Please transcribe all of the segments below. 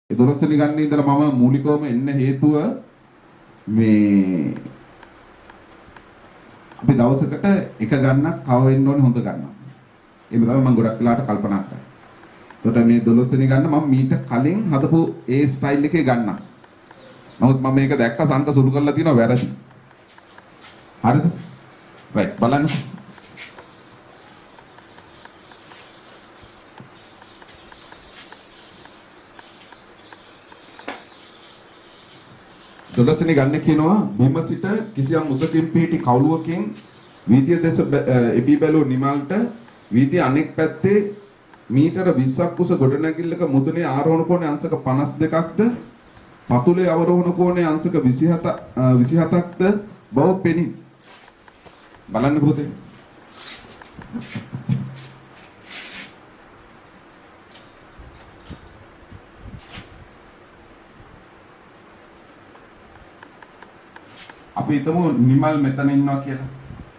ඒ 12 වෙනි ගන්න ඉඳලා මම මූලිකවම එන්න හේතුව මේ අපි දවසකට එක ගන්නක් කව වෙන්න ඕනේ හොඳ ගන්නක්. ඒක තමයි මම ගොඩක් වෙලාවට කල්පනා කරන්නේ. ඒකට මේ 12 වෙනි ගන්න මම මීට කලින් හදපු ඒ ස්ටයිල් එකේ ගන්නක්. නමුත් මම මේක දැක්ක සංක සුළු කරලා තියෙනවා වැරදි. හරිද? රයිට් බලන්න. දොළොස්වෙනි ගන්න කියනවා බිම සිට කිසියම් උසකින් පිහිටි කවුළුවකින් වීදිය දෙස එපී බැලූ නිමල්ට වීදිය අනෙක් පැත්තේ මීටර 20ක් උස ගොඩනැගිල්ලක මුදුනේ ආරෝහණ කෝණය අංශක 52ක්ද පතුලේ අවරෝහණ කෝණය අංශක 27ක්ද බව පෙනී. බලන්න පුතේ. අපි හිතමු නිමල් මෙතන ඉන්නවා කියලා.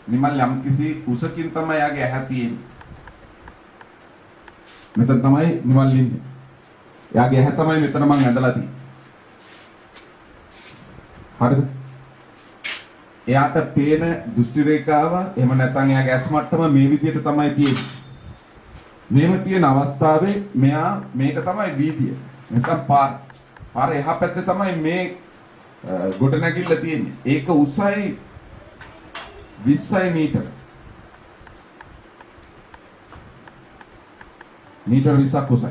නිමල් යම් කිසි උසකින් තමයි යාගේ ඇහැ තියෙන්නේ. මෙතන තමයි නිමල් ඉන්නේ. යාගේ ඇහැ තමයි මෙතන මං ඇඳලා තියෙන්නේ. හරිද? එයාට පේන දෘෂ්ටි රේඛාව එහෙම නැත්නම් එයාගේ ඇස් මට්ටම මේ විදිහට තමයි තියෙන්නේ. මේව තියෙන අවස්ථාවේ මෙයා මේක තමයි වීදිය. නැත්නම් පාර එහා පැත්තේ තමයි මේ ගොඩනැගිල්ල තියෙන්නේ. ඒක උසයි 20 මීටර. මීටර 20ක් උසයි.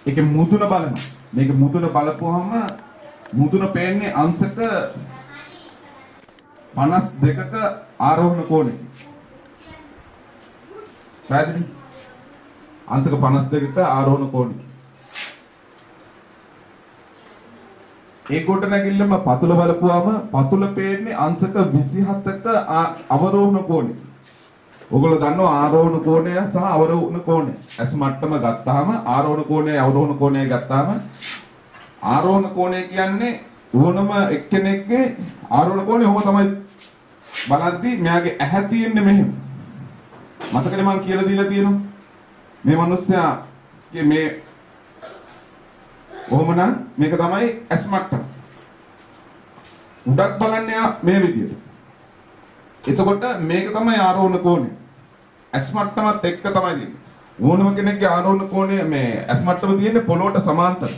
ඒකේ මුදුන බලන්න. මේක මුදුන බලපුවහම මුදුන පේන්නේ අංශක 52ක ආරෝහණ කෝණය. පැහැදිලි? අංශක 52ක ආරෝහණ කෝණය. ඒ ගොඩනැගිල්ලම පතුල බලපුවාම පතුල පේන්නේ අංශක 27ක අවරෝහණ කෝණය. ඔයගොල්ලෝ දන්නවා ආරෝහණ කෝණය සහ අවරෝහණ කෝණය. ඇස් මට්ටම ගත්තාම ආරෝහණ කෝණය අවරෝහණ කෝණය ගත්තාම ආරෝහණ කෝණය කියන්නේ ඕනම එක්කෙනෙක්ගේ ආරෝහණ කෝණය ඔහොම තමයි බලද්දී මෙයාගේ ඇහැ තියෙන්නේ මෙහෙම. මතකනේ මම කියලා දීලා තියෙනවා. මේ මිනිස්සයාගේ මේ කොහොමනම් මේක තමයි ඇස් මට්ටම. උඩක් බලන්නේ මේ විදියට. එතකොට මේක තමයි ආරෝහණ කෝණය. ඇස් මට්ටමත් එක්ක තමයි තියෙන්නේ. ඕනම කෙනෙක්ගේ ආරෝහණ කෝණය මේ ඇස් මට්ටම තියෙන්නේ පොළොවට සමාන්තරව.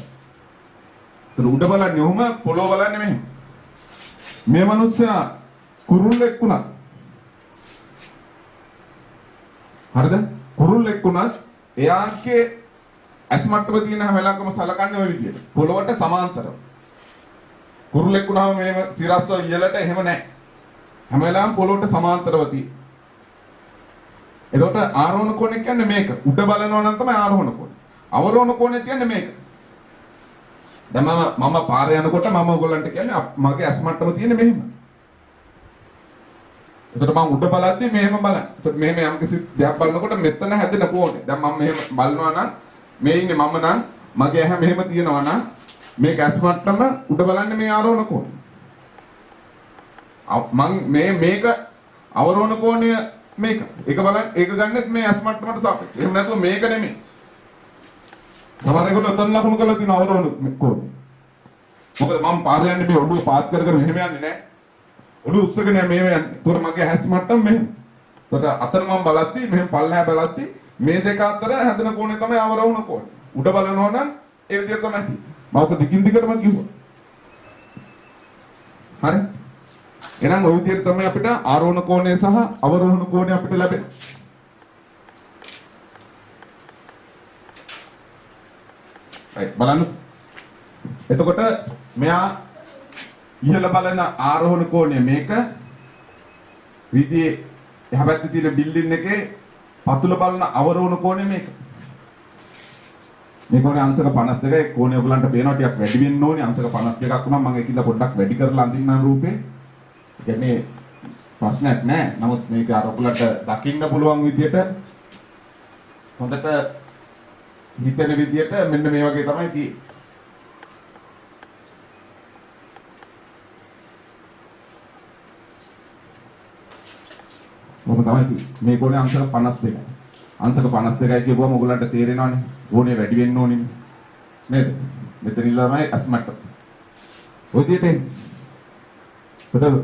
ඒතර උඩ බලන්නේ ඔහොම පොළොව බලන්නේ මෙහෙම. මේ මිනිස්සයා කුරුල්ලෙක් වුණා. හරිද? කුරුල්ලෙක් වුණා එයාගේ ඇස් මට්ටම තියෙන හැම වෙලාවකම සලකන්නේ ওই විදියට. පොළොවට සමාන්තරව. කුරුල්ලෙක් වුණාම මේව සිරස්ව ඉහළට එහෙම නැහැ. හැම වෙලාවෙම පොළොවට සමාන්තරව තියෙන්නේ. එතකොට ආරෝහණ කෝණය කියන්නේ මේක. උඩ බලනවා නම් තමයි ආරෝහණ කෝණය. අවරෝහණ කෝණය කියන්නේ මේක. දැන් මම පාරේ යනකොට මම ඔයගොල්ලන්ට කියන්නේ මගේ ඇස් මට්ටම තියෙන්නේ මෙහෙම. එතකොට මම උඩ බලද්දි මෙහෙම බලන්න. එතකොට මෙහෙම යම් කිසි දෙයක් බලනකොට මෙතන හැදෙන කෝණය. දැන් මම මෙහෙම බලනවා නම් මේ ඉන්නේ මම නම් මගේ ඇහැ මෙහෙම තියෙනවා නම් මේක ඇස් මට්ටම උඩ බලන්නේ මේ ආරෝහණ කෝණය. මම මේක අවරෝහණ කෝණය මේක. ඒක බලන්න ඒක ගන්නෙත් මේ ඇස් මට්ටමට සාපේක්ෂව. එහෙම නැතුව මේක නෙමෙයි. සමහර ඒගොල්ලෝ ඔතන ලකුණු කරලා තියෙන අවරෝහණ කෝණය. මොකද මම පාර යන්නේ මේ ඔළුව පාත් කර කර මෙහෙම යන්නේ නැහැ. ඔළුව උස්සගෙන මෙහෙම යන්නේ. ඒතකොට මගේ ඇස් මට්ටම මෙහෙම. ඒතකොට අතන මම බලද්දි මෙහෙම පල්ලෙහා බලද්දි මේ දෙක අතර හැදෙන කෝණය තමයි අවරෝහණ කෝණය. උඩ බලනවා නම් ඒ විදිහට තමයි තියෙන්නේ. මම ඔක දිගින් දිගටම කිව්වා. හරි? එහෙනම් ওই විදිහට තමයි අපිට ආරෝහණ කෝණය සහ අවරෝහණ කෝණය අපිට ලැබෙන්නේ. right බලන්න. එතකොට මෙයා ඉහළ බලන ආරෝහණ කෝණය මේක විදිහේ එහා පැත්තේ තියෙන බිල්ඩින් එකේ පතුල බලන අවරෝහණ කෝණය මේක. මේ කෝණය අංශක 52යි. කෝණය ඔයගලන්ට පේනවා ටිකක් වැඩි වෙන්න ඕනේ. අංශක 52ක් වුණා මම ඒකින්ද පොඩ්ඩක් වැඩි කරලා අඳින්නම් රූපේ. ඒ කියන්නේ ප්‍රශ්නයක් නෑ. නමුත් මේක අර ඔයගලන්ට දකින්න පුළුවන් විදියට හොඳට හිතෙන විදියට මෙන්න මේ වගේ තමයි තියෙන්නේ. මොකද තමයි මේ කෝණය අංශක 52යි. අංශක 52යි කියපුවම ඔයගලන්ට තේරෙනවනේ. ඕනේ වැඩි වෙන්න ඕනේ. නේද? මෙතන ඉල්ලලා තමයි අස්මට්ට. ඔය විදිහට එන්නේ. ඒතර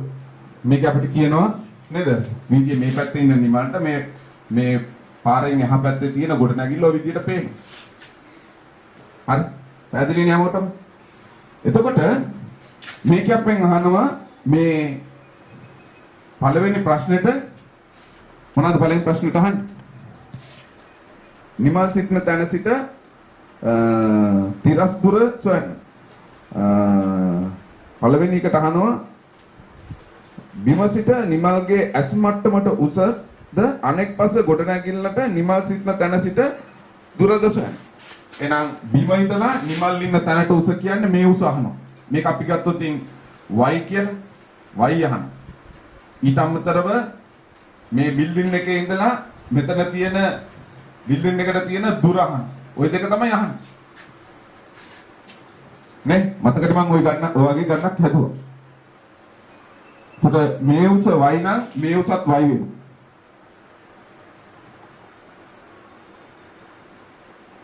මේක අපිට කියනවා නේද? වීදියේ මේ පැත්තේ ඉන්න නිමල්ට මේ පාරෙන් එහා පැත්තේ තියෙන ගොඩනැගිල්ල ඔය විදිහට පේනවා. හරි. පැහැදිලිනේ හැමෝටම? එතකොට මේක අපෙන් අහනවා මේ පළවෙනි ප්‍රශ්නෙට මොනවද පළවෙනි ප්‍රශ්නෙට අහන්නේ? නිමල් සිටින තැන සිට තිරස්පුර සොයන්න. පළවෙනි එකට අහනවා බිම සිට නිමල්ගේ ඇස් මට්ටමට උසද අනෙක් පස ගොඩනැගිල්ලට නිමල් සිටින තැන සිට දුරද සොයන්න. එහෙනම් බිම ඉඳලා නිමල් ඉන්න තැනට උස කියන්නේ මේ උස අහනවා. මේක අපි ගත්තොත් y කියලා y අහන. ඊට අමතරව මේ බිල්ඩින් එකේ ඉඳලා මෙතන තියෙන බිල්ඩින් එකට තියෙන දුර අහන. ওই දෙක තමයි අහන්නේ. නේ මතකද මම ওই වගේ ගන්නක් හැදුවා. එතකොට මේ උස y නම් මේ උසත් y වෙනවා.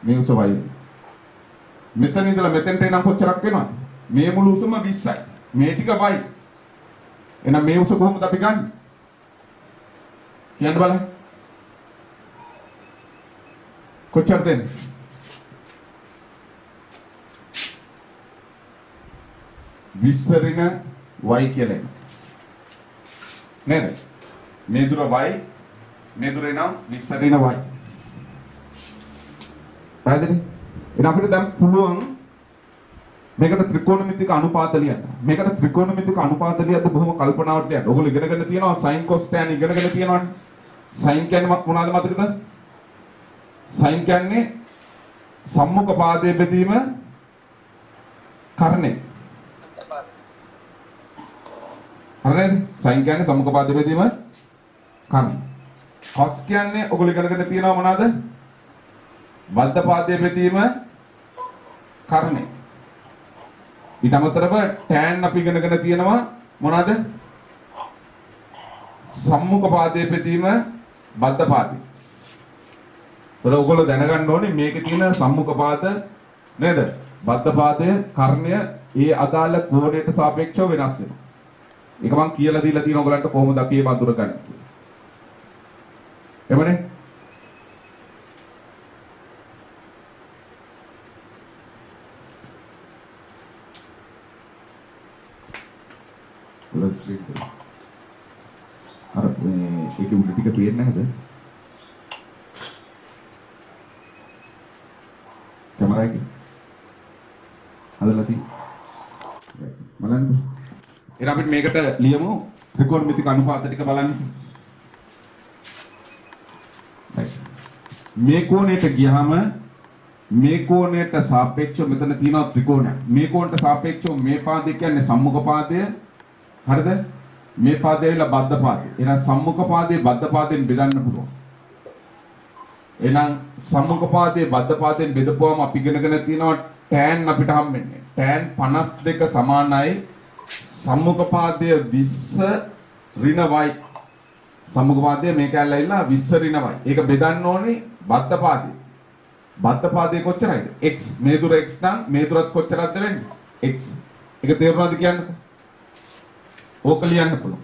මේ උස y. මෙතන ඉඳලා මෙතෙන්ට එනම් කොච්චරක් වෙනවද? මේ මුළු උසම 20යි. මේ ටික y. එහෙනම් මේ උස කොහොමද අපි ගන්න? කියන්න බලන්න. කොච්චර දෙන්න? විස්සරින y කියලා එනවා. නේද? මේ දුර y මේ දුර එනවා විස්සරින y. පැහැදිලි? එහෙනම් අපිට දැන් පුළුවන් මේකට ත්‍රිකෝණමිතික අනුපාත ලියන්න. මේකට ත්‍රිකෝණමිතික අනුපාත ලියද්දී බොහොම කල්පනාවට ලියන්න. ඔයගොල්ලෝ ඉගෙනගෙන තියෙනවා sin cos tan ඉගෙනගෙන තියෙනවනේ. sin කියන්නේ මොනවද මතකද? sin කියන්නේ සම්මුඛ පාදයේ බෙදීම කර්ණය. හරිද? sin කියන්නේ සම්මුඛ පාදයේ බෙදීම කර්ණය. cos කියන්නේ ඔයගොල්ලෝ ඉගෙනගෙන තියෙනවා මොනවද? බද්ධ පාදයේ බෙදීම කර්ණය. ඊට අමතරව tan අපි ඉගෙනගෙන තියෙනවා මොනවද? සම්මුඛ පාදයේ බෙදීම බද්ධ පාදය. ඒතර ඔයගොල්ලෝ දැනගන්න ඕනේ මේකේ තියෙන සම්මුඛ පාද නේද? බද්ධ පාදය කර්ණය ඒ අදාළ කෝණයට සාපේක්ෂව වෙනස් වෙනවා. ඒක මම කියලා දීලා තියෙන ඔයගලන්ට කොහොමද අපි මේ වඳුර ගන්නේ කියලා. එමනේ අර මේක උඩ ටික පේන්නේ නැහැද? කැමරා එකේ හදලා තියෙන්නේ. බලන්න. එහෙනම් අපිට මේකට ලියමු ත්‍රිකෝණමිතික අනුපාත ටික බලන්න. මේ කෝණයට ගියාම මේ කෝණයට සාපේක්ෂව මෙතන තියෙනවා ත්‍රිකෝණයක්. මේ කෝණයට සාපේක්ෂව මේ පාදය කියන්නේ සම්මුඛ පාදය. හරිද? මේ පාදය ඇවිල්ලා බද්ධ පාදය. එහෙනම් සම්මුඛ පාදයේ බද්ධ පාදයෙන් බෙදන්න පුළුවන්. එහෙනම් සම්මුඛ පාදයේ බද්ධ පාදයෙන් බෙදපුවම අපි ඉගෙනගෙන තියෙනවා tan අපිට හම්බෙන්නේ. tan 52 සමානයි සම්මුඛ පාදය 20 ඍණ y. සම්මුඛ පාදය මේක ඇල්ලලා 20 ඍණ y. ඒක බෙදන්න ඕනේ බද්ධ පාදේ. බද්ධ පාදේ කොච්චරයිද? x. මේ දුර x නම් මේ දුරත් කොච්චරක්ද වෙන්නේ? x. ඒක තේරුණාද කියන්නකෝ? ඕක ලියන්න පුළුවන්.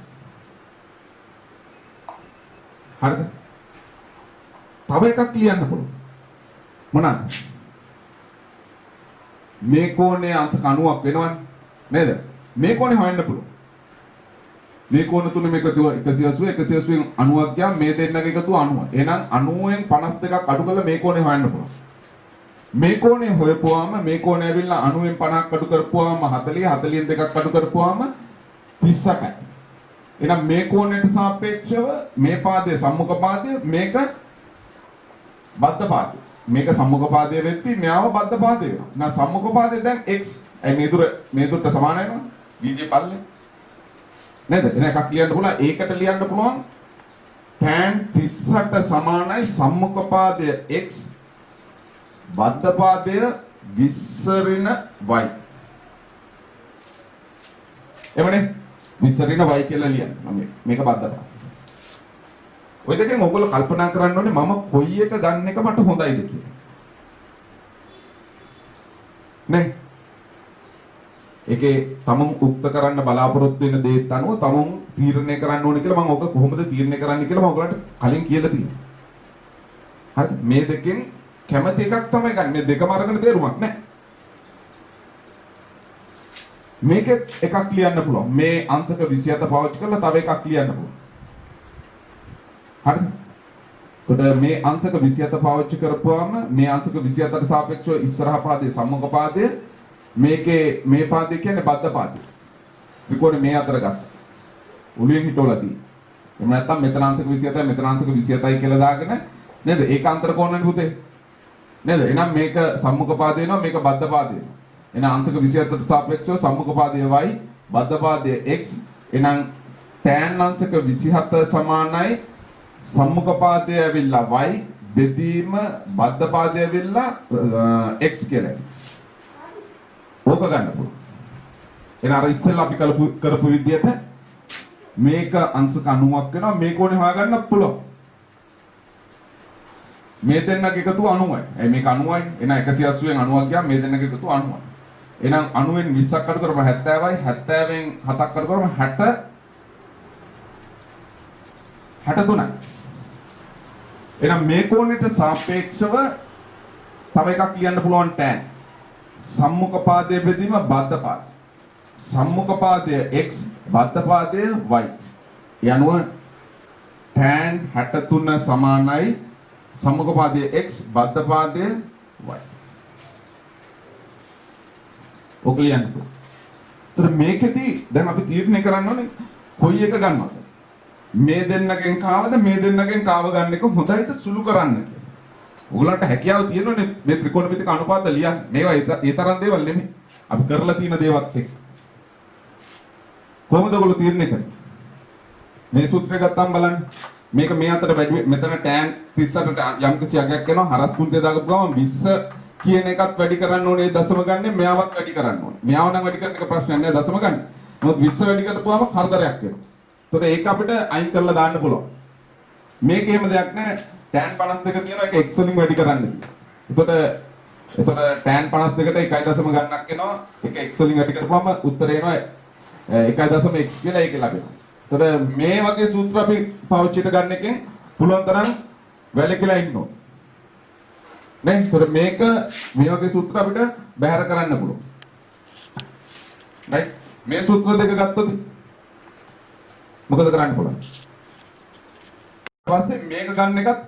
හරිද? තව එකක් ලියන්න පුළුවන්. මොනවාද? මේ කෝණයේ අංශක 90ක් වෙනවනේ. නේද? මේ කෝණේ හොයන්න පුළුවන්. මේ කෝණ තුන මේක 180 180න් 90ක් ගියාම මේ දෙන්නගේ එකතුව 90. එහෙනම් 90න් 52ක් අඩු කරලා මේ කෝණේ හොයන්න පුළුවන්. මේ කෝණේ හොයපුවාම මේ කෝණය ඇවිල්ලා 90න් 50ක් අඩු කරපුවාම 40 40න් දෙකක් අඩු කරපුවාම 38යි. එහෙනම් මේ කෝණයට සාපේක්ෂව මේ පාදයේ සම්මුඛ පාදය මේක බද්ධ පාදය. මේක සම්මුඛ පාදය වෙද්දී මෙයාව බද්ධ පාදය වෙනවා. එහෙනම් සම්මුඛ පාදය දැන් x. ඒ මේ දුරට සමාන වෙනවා. වීදියේ පල්ලේ. නේද? එන එකක් ලියන්න පුළුවන්. ඒකට ලියන්න පුළුවන් tan 38 සමානයි සම්මුඛ පාදය x බද්ධ පාදය 20 ඍණ y. එමනේ 20 ඍණ y කියලා ලියන්න. මේක බද්ධ පාදය. ඔය දෙකෙන් ඔයගොල්ලෝ කල්පනා කරන්න ඕනේ මම කොයි එක ගන්න එක මට හොඳයිද කියලා. නේ ඒකේ තමන් උක්ත කරන්න බලාපොරොත්තු වෙන දේත් අනුව තමන් තීරණය කරන්න ඕනේ කියලා මම ඕක කොහොමද තීරණය කරන්න කියලා මම ඔයගලට කලින් කියලා තියෙනවා. හරිද? මේ දෙකෙන් කැමති එකක් තමයි ගන්න. මේ දෙකම අරගෙන තේරුමක් නැහැ. මේකෙත් එකක් ලියන්න පුළුවන්. මේ අංශක 27 පාවිච්චි කරලා තව එකක් ලියන්න පුළුවන්. හරිද? එතකොට මේ අංශක 27 පාවිච්චි කරපුවාම මේ අංශක 27ට සාපේක්ෂව ඉස්සරහ පාදයේ සම්මුඛ පාදයේ මේකේ මේ පාදේ කියන්නේ බද්ධ පාදය. විකෝණේ මේ අතර ගත්තා. උලියෙන් හිටවලා තියෙනවා. එහෙම නැත්නම් මෙතන අංශක 27යි මෙතන අංශක 27යි කියලා දාගෙන නේද? ඒකාන්තර කෝණනේ පුතේ. නේද? එහෙනම් මේක සම්මුඛ පාදේ වෙනවා මේක බද්ධ පාදේ වෙනවා. එහෙනම් අංශක 27ට සාපේක්ෂව සම්මුඛ පාදයේ y බද්ධ පාදයේ x. එහෙනම් tan අංශක 27 සමානයි සම්මුඛ පාදයේ ඇවිල්ලා y බෙදීම බද්ධ පාදයේ ඇවිල්ලා x කියලා. ඕක ගන්න පුළුවන්. එහෙනම් අර ඉස්සෙල්ලා අපි කරපු විදිහට මේක අංශක 90ක් වෙනවා මේක ඕනේ හොයාගන්න පුළුවන්. මේ දෙන්නක එකතු 90යි. මේක 90යි. එහෙනම් 180න් 90ක් ගියාම මේ දෙන්නක එකතු 90යි. එහෙනම් 90න් 20ක් අඩු කරපුවා 70යි 70න් 7ක් අඩු කරපුවා 63යි. එහෙනම් මේ කෝණයට සාපේක්ෂව තව එකක් කියන්න පුළුවන් tan. සම්මුඛ පාදයේ බෙදීම බද්ධ පාදය. සම්මුඛ පාදය x බද්ධ පාදය y. යනුව tan 63 සමානයි සම්මුඛ පාදයේ x බද්ධ පාදයේ y. ඔක ලියන්න. ඒතර මේකෙදි දැන් අපි තීරණය කරන්න ඕනේ කොයි එක ගන්නවද? මේ දෙන්නගෙන් කාවද මේ දෙන්නගෙන් කාව ගන්න එක හොඳයිද සුළු කරන්න කියලා. ඔයගලන්ට හැකියාව තියෙනවනේ මේ ත්‍රිකෝණමිතික අනුපාත ලියන්න. මේවා ඒ තරම් දේවල් නෙමෙයි. අපි කරලා තියෙන දේවත් එක්ක. කොහොමද ඔයගොල්ලෝ තීරණය කරන්නේ? මේ සූත්‍රය ගත්තාම බලන්න. මේක මේ අතට වැඩි මෙතන tan 38ට යම් කිසි අගයක් එනවා. හරස් කුණ්ඩය දාගපු ගමන් 20 කියන එකත් වැඩි කරන්න ඕනේ දශම ගන්න. මෙයාවත් වැඩි කරන්න ඕනේ. මෙයාව නම් වැඩි කරන එක ප්‍රශ්නයක් නෑ දශම ගන්න. මොකද 20 වැඩි කරපුවාම කරදරයක් වෙනවා. ඒතකොට ඒක අපිට අයින් කරලා දාන්න පුළුවන්. මේක එහෙම දෙයක් නෑ. tan 52 තියෙනවා ඒක x වලින් වැඩි කරන්න කියලා. එතකොට tan 52ට 1 ගණනක් එනවා. ඒක x වලින් වැඩි කරපුවම උත්තරේ එනවා 1.x කියලා ඒක ලැබෙනවා. එතකොට මේ වගේ සූත්‍ර අපි පාවිච්චිට ගන්න එකෙන් පුළුවන් තරම් වැළකීලා ඉන්න ඕනේ. නේ? එතකොට මේක මේ වගේ සූත්‍ර අපිට බැහැර කරන්න පුළුවන්. right? මේ සූත්‍ර දෙක ගත්තොත් මොකද කරන්න පුළුවන්? ඊපස්සේ මේක ගන්න එකත්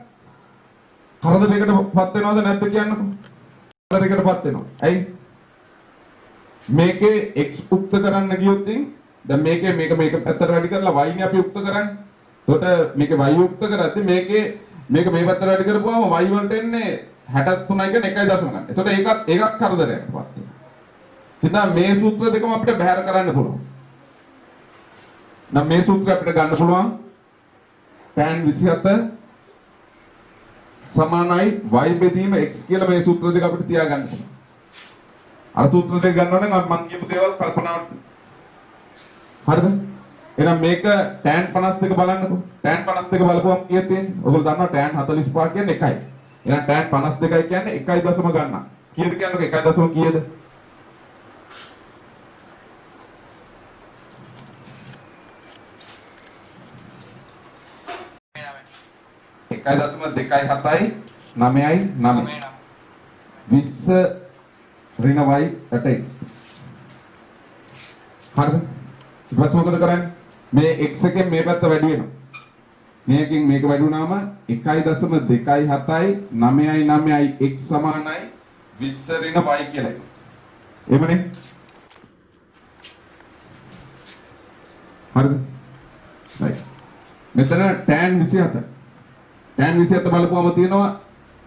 කරදරයකටපත් වෙනවද නැද්ද කියන්නකෝ. කරදරයකටපත් වෙනවා. ඇයි? මේකේ x උක්ත කරන්න ගියොත් දැන් මේක පැත්තට වැඩි කරලා y නේ අපි උක්ත කරන්නේ. එතකොට මේකේ y උක්ත කරද්දී මේක මේ පැත්තට වැඩි කරපුවාම y වලට එන්නේ 63යි කියන 1.0 ගන්න. එතකොට ඒකත් කරදරයකටපත් වෙනවා. ඉතින් මේ සූත්‍ර දෙකම අපිට බැහැර කරන්න පුළුවන්. නම් මේ සූත්‍රය අපිට ගන්න පුළුවන් tan 27 සමානයි y බෙදීම x කියලා මේ සූත්‍ර දෙක අපිට තියාගන්න පුළුවන්. අර සූත්‍ර දෙක ගන්නව නම් මම කියපු දේවල් කල්පනාවට. හරිද? එහෙනම් මේක tan 52 බලන්නකෝ. tan 52 බලපුවම කීයද තියෙන්නේ? ඔයගොල්ලෝ දන්නවා tan 45 කියන්නේ 1යි. එහෙනම් tan 52යි කියන්නේ 1 දශම ගන්න. කීයද කියන්නකෝ 1 දශම කීයද? 1.27යි 9යි 9 20 ඍණ y at x. හරිද? ඊපස්සේ මොකද කරන්නේ? මේ x එකෙන් මේ පැත්ත වැඩි වෙනවා. මේකෙන් මේක වැඩි වුණාම 1.27යි 9යි 9යි x සමානයි 20 ඍණ y කියලා. එහෙමනේ? හරිද? right. මෙතන tan 27 tan 27 බලපුවම තියෙනවා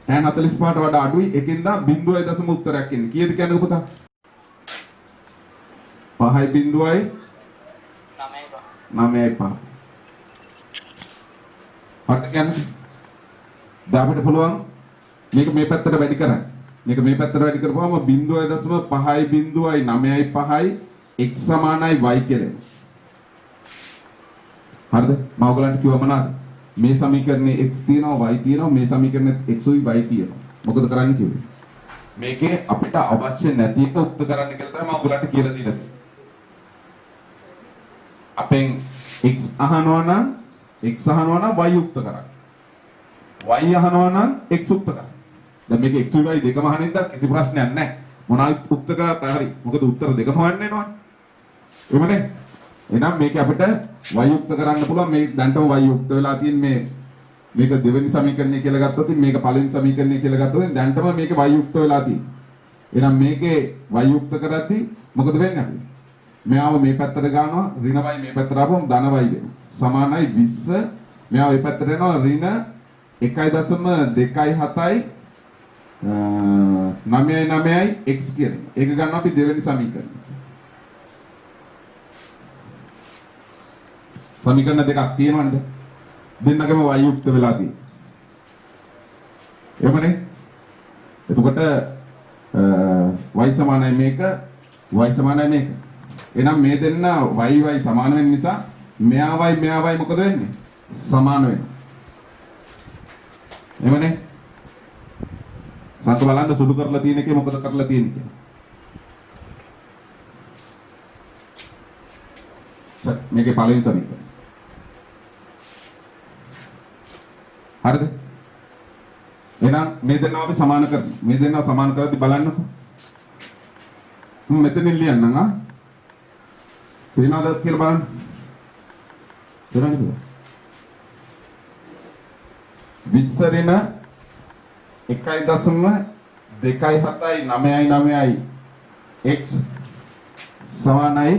tan 45ට වඩා අඩුයි. ඒකෙන්ද 0.0 උත්තරයක් එන්නේ. කීයද කියන්නේ පුතා? 5.0යි 9.5. හරිද කියන්නේ? දැන් අපිට පුළුවන් මේක මේ පැත්තට වැඩි කරන්න. මේක මේ පැත්තට වැඩි කරපුවම 0.5යි 9.5යි x සමානයි y කියලා. හරිද? මම ඔයගලන්ට කිව්වම නේද? මේ සමීකරණේ x තියෙනවා y තියෙනවා මේ සමීකරණෙත් x උයි y තියෙනවා. මොකද කරන්නේ කිව්වේ? මේකේ අපිට අවශ්‍ය නැති එක උක්ත කරන්න කියලා තමයි මම ඔයගලන්ට කියලා දීලා තියෙන්නේ. අපෙන් x අහනවා නම් y උක්ත කරන්න. y අහනවා නම් x උක්ත කරන්න. දැන් මේක x y දෙකම අහන ඉඳලා කිසි ප්‍රශ්නයක් නැහැ. මොනවායි උක්ත කරත් හරි. මොකද උත්තර දෙකම හොයන්න වෙනවනේ. එහෙමනේ. එහෙනම් මේක අපිට y උක්ත කරන්න පුළුවන්. මේ දැන්ටම y උක්ත වෙලා තියෙන මේක දෙවෙනි සමීකරණය කියලා ගත්තොත් මේක පළවෙනි සමීකරණය කියලා ගත්තොත් දැන්ටම මේක y උක්ත වෙලා තියෙනවා. එහෙනම් මේකේ y උක්ත කරද්දී මොකද වෙන්නේ අපි? මෙයාව මේ පැත්තට ගන්නවා ඍණ y මේ පැත්තට ආවම ධන y වෙනවා. සමානයි 20 මෙයාව මේ පැත්තට එනවා ඍණ 1.27යි 9යි x කියන්නේ. ඒක ගන්නවා අපි දෙවෙනි සමීකරණය. සමීකරණ දෙකක් තියෙනවද? දෙන්නගම y යුක්ත වෙලා තියෙනවා. එහෙමනේ. එතකොට y සමානයි මේක y සමානයි මේක. එහෙනම් මේ දෙන්න y සමාන වෙන නිසා මෙයා y මොකද වෙන්නේ? සමාන වෙනවා. එහෙමනේ. සාක බලන්න සුදු කරලා තියෙන එකේ මොකද කරලා තියෙන්නේ කියලා. මේකේ පළවෙනි සමීකරණය. හරිද? එහෙනම් මේ දෙන්නා අපි සමාන කරමු. මේ දෙන්නා සමාන කරද්දි බලන්නකො. මෙතනින් ලියන්නම් ආ. තේරෙනවද කියලා බලන්න. තේරෙනවද? 20 ඍණ 1.279යි x සමානයි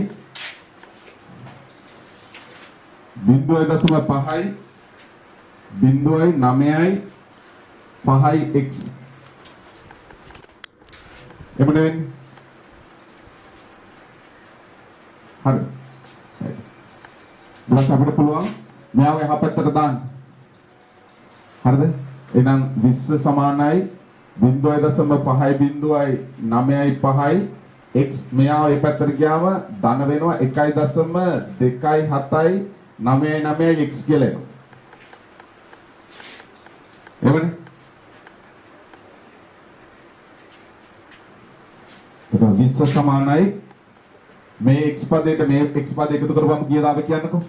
0.5යි 0.9යි 5යි x එමුනේ හරි දැන් අපිට පුළුවන් මෙයාව එහා පැත්තට දාන්න හරිද එහෙනම් 20 සමානයි 0.5යි 0.9යි 5යි x මෙයාව මේ පැත්තට ගියාම ධන වෙනවා 1.27යි 9යි x කියලා එනවා. එවනේ. ඒක 20 සමානයි මේ x පදයට මේ x පද එකතු කරපුවම කීයද ආව කියන්නකෝ.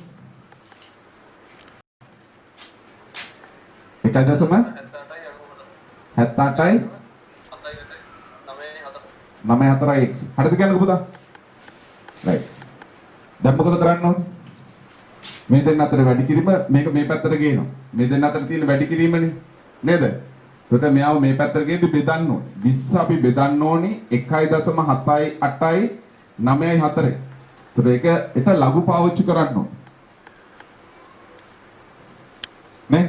1.78යි 94x හරිද කියන්නකෝ පුතා. රයිට්. දැන් මොකද කරන්න ඕනේ? මේ දෙන්න අතර වැඩි කිරීම මේක මේ පැත්තට ගේනවා. මේ දෙන්න අතර තියෙන වැඩි කිරීමනේ නේද? එතකොට මෙයාව මේ පැත්තට ගේද්දි බෙදන්න ඕනේ. 20 අපි බෙදන්න ඕනි 1.78යි 9යි 4යි. එතකොට ඒක ලඝු පාවිච්චි කරන්න ඕනේ. නේ?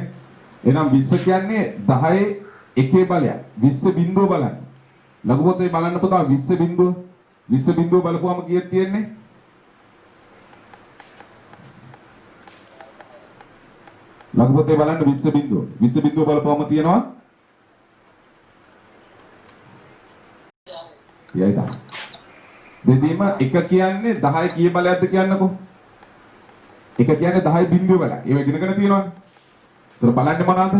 එහෙනම් 20 කියන්නේ 10 එකේ බලයක්. 20 බිඳුව බලන්න. ලඝු පොතේ බලන්න පුතා 20 බිඳුව. 20 බිඳුව බලපුවම කීයක් තියෙන්නේ? ලඝු පොතේ බලන්න 20 බිඳුව. 20 බිඳුව බලපුවම තියෙනවා 10. දෙදීම එක කියන්නේ 10 කී බලයක්ද කියන්නකෝ. එක කියන්නේ 10 බිඳුව බලයක්. ඒව ඉගෙනගෙන තියෙනවනේ. ඒතර බලන්නේ මොනවාද?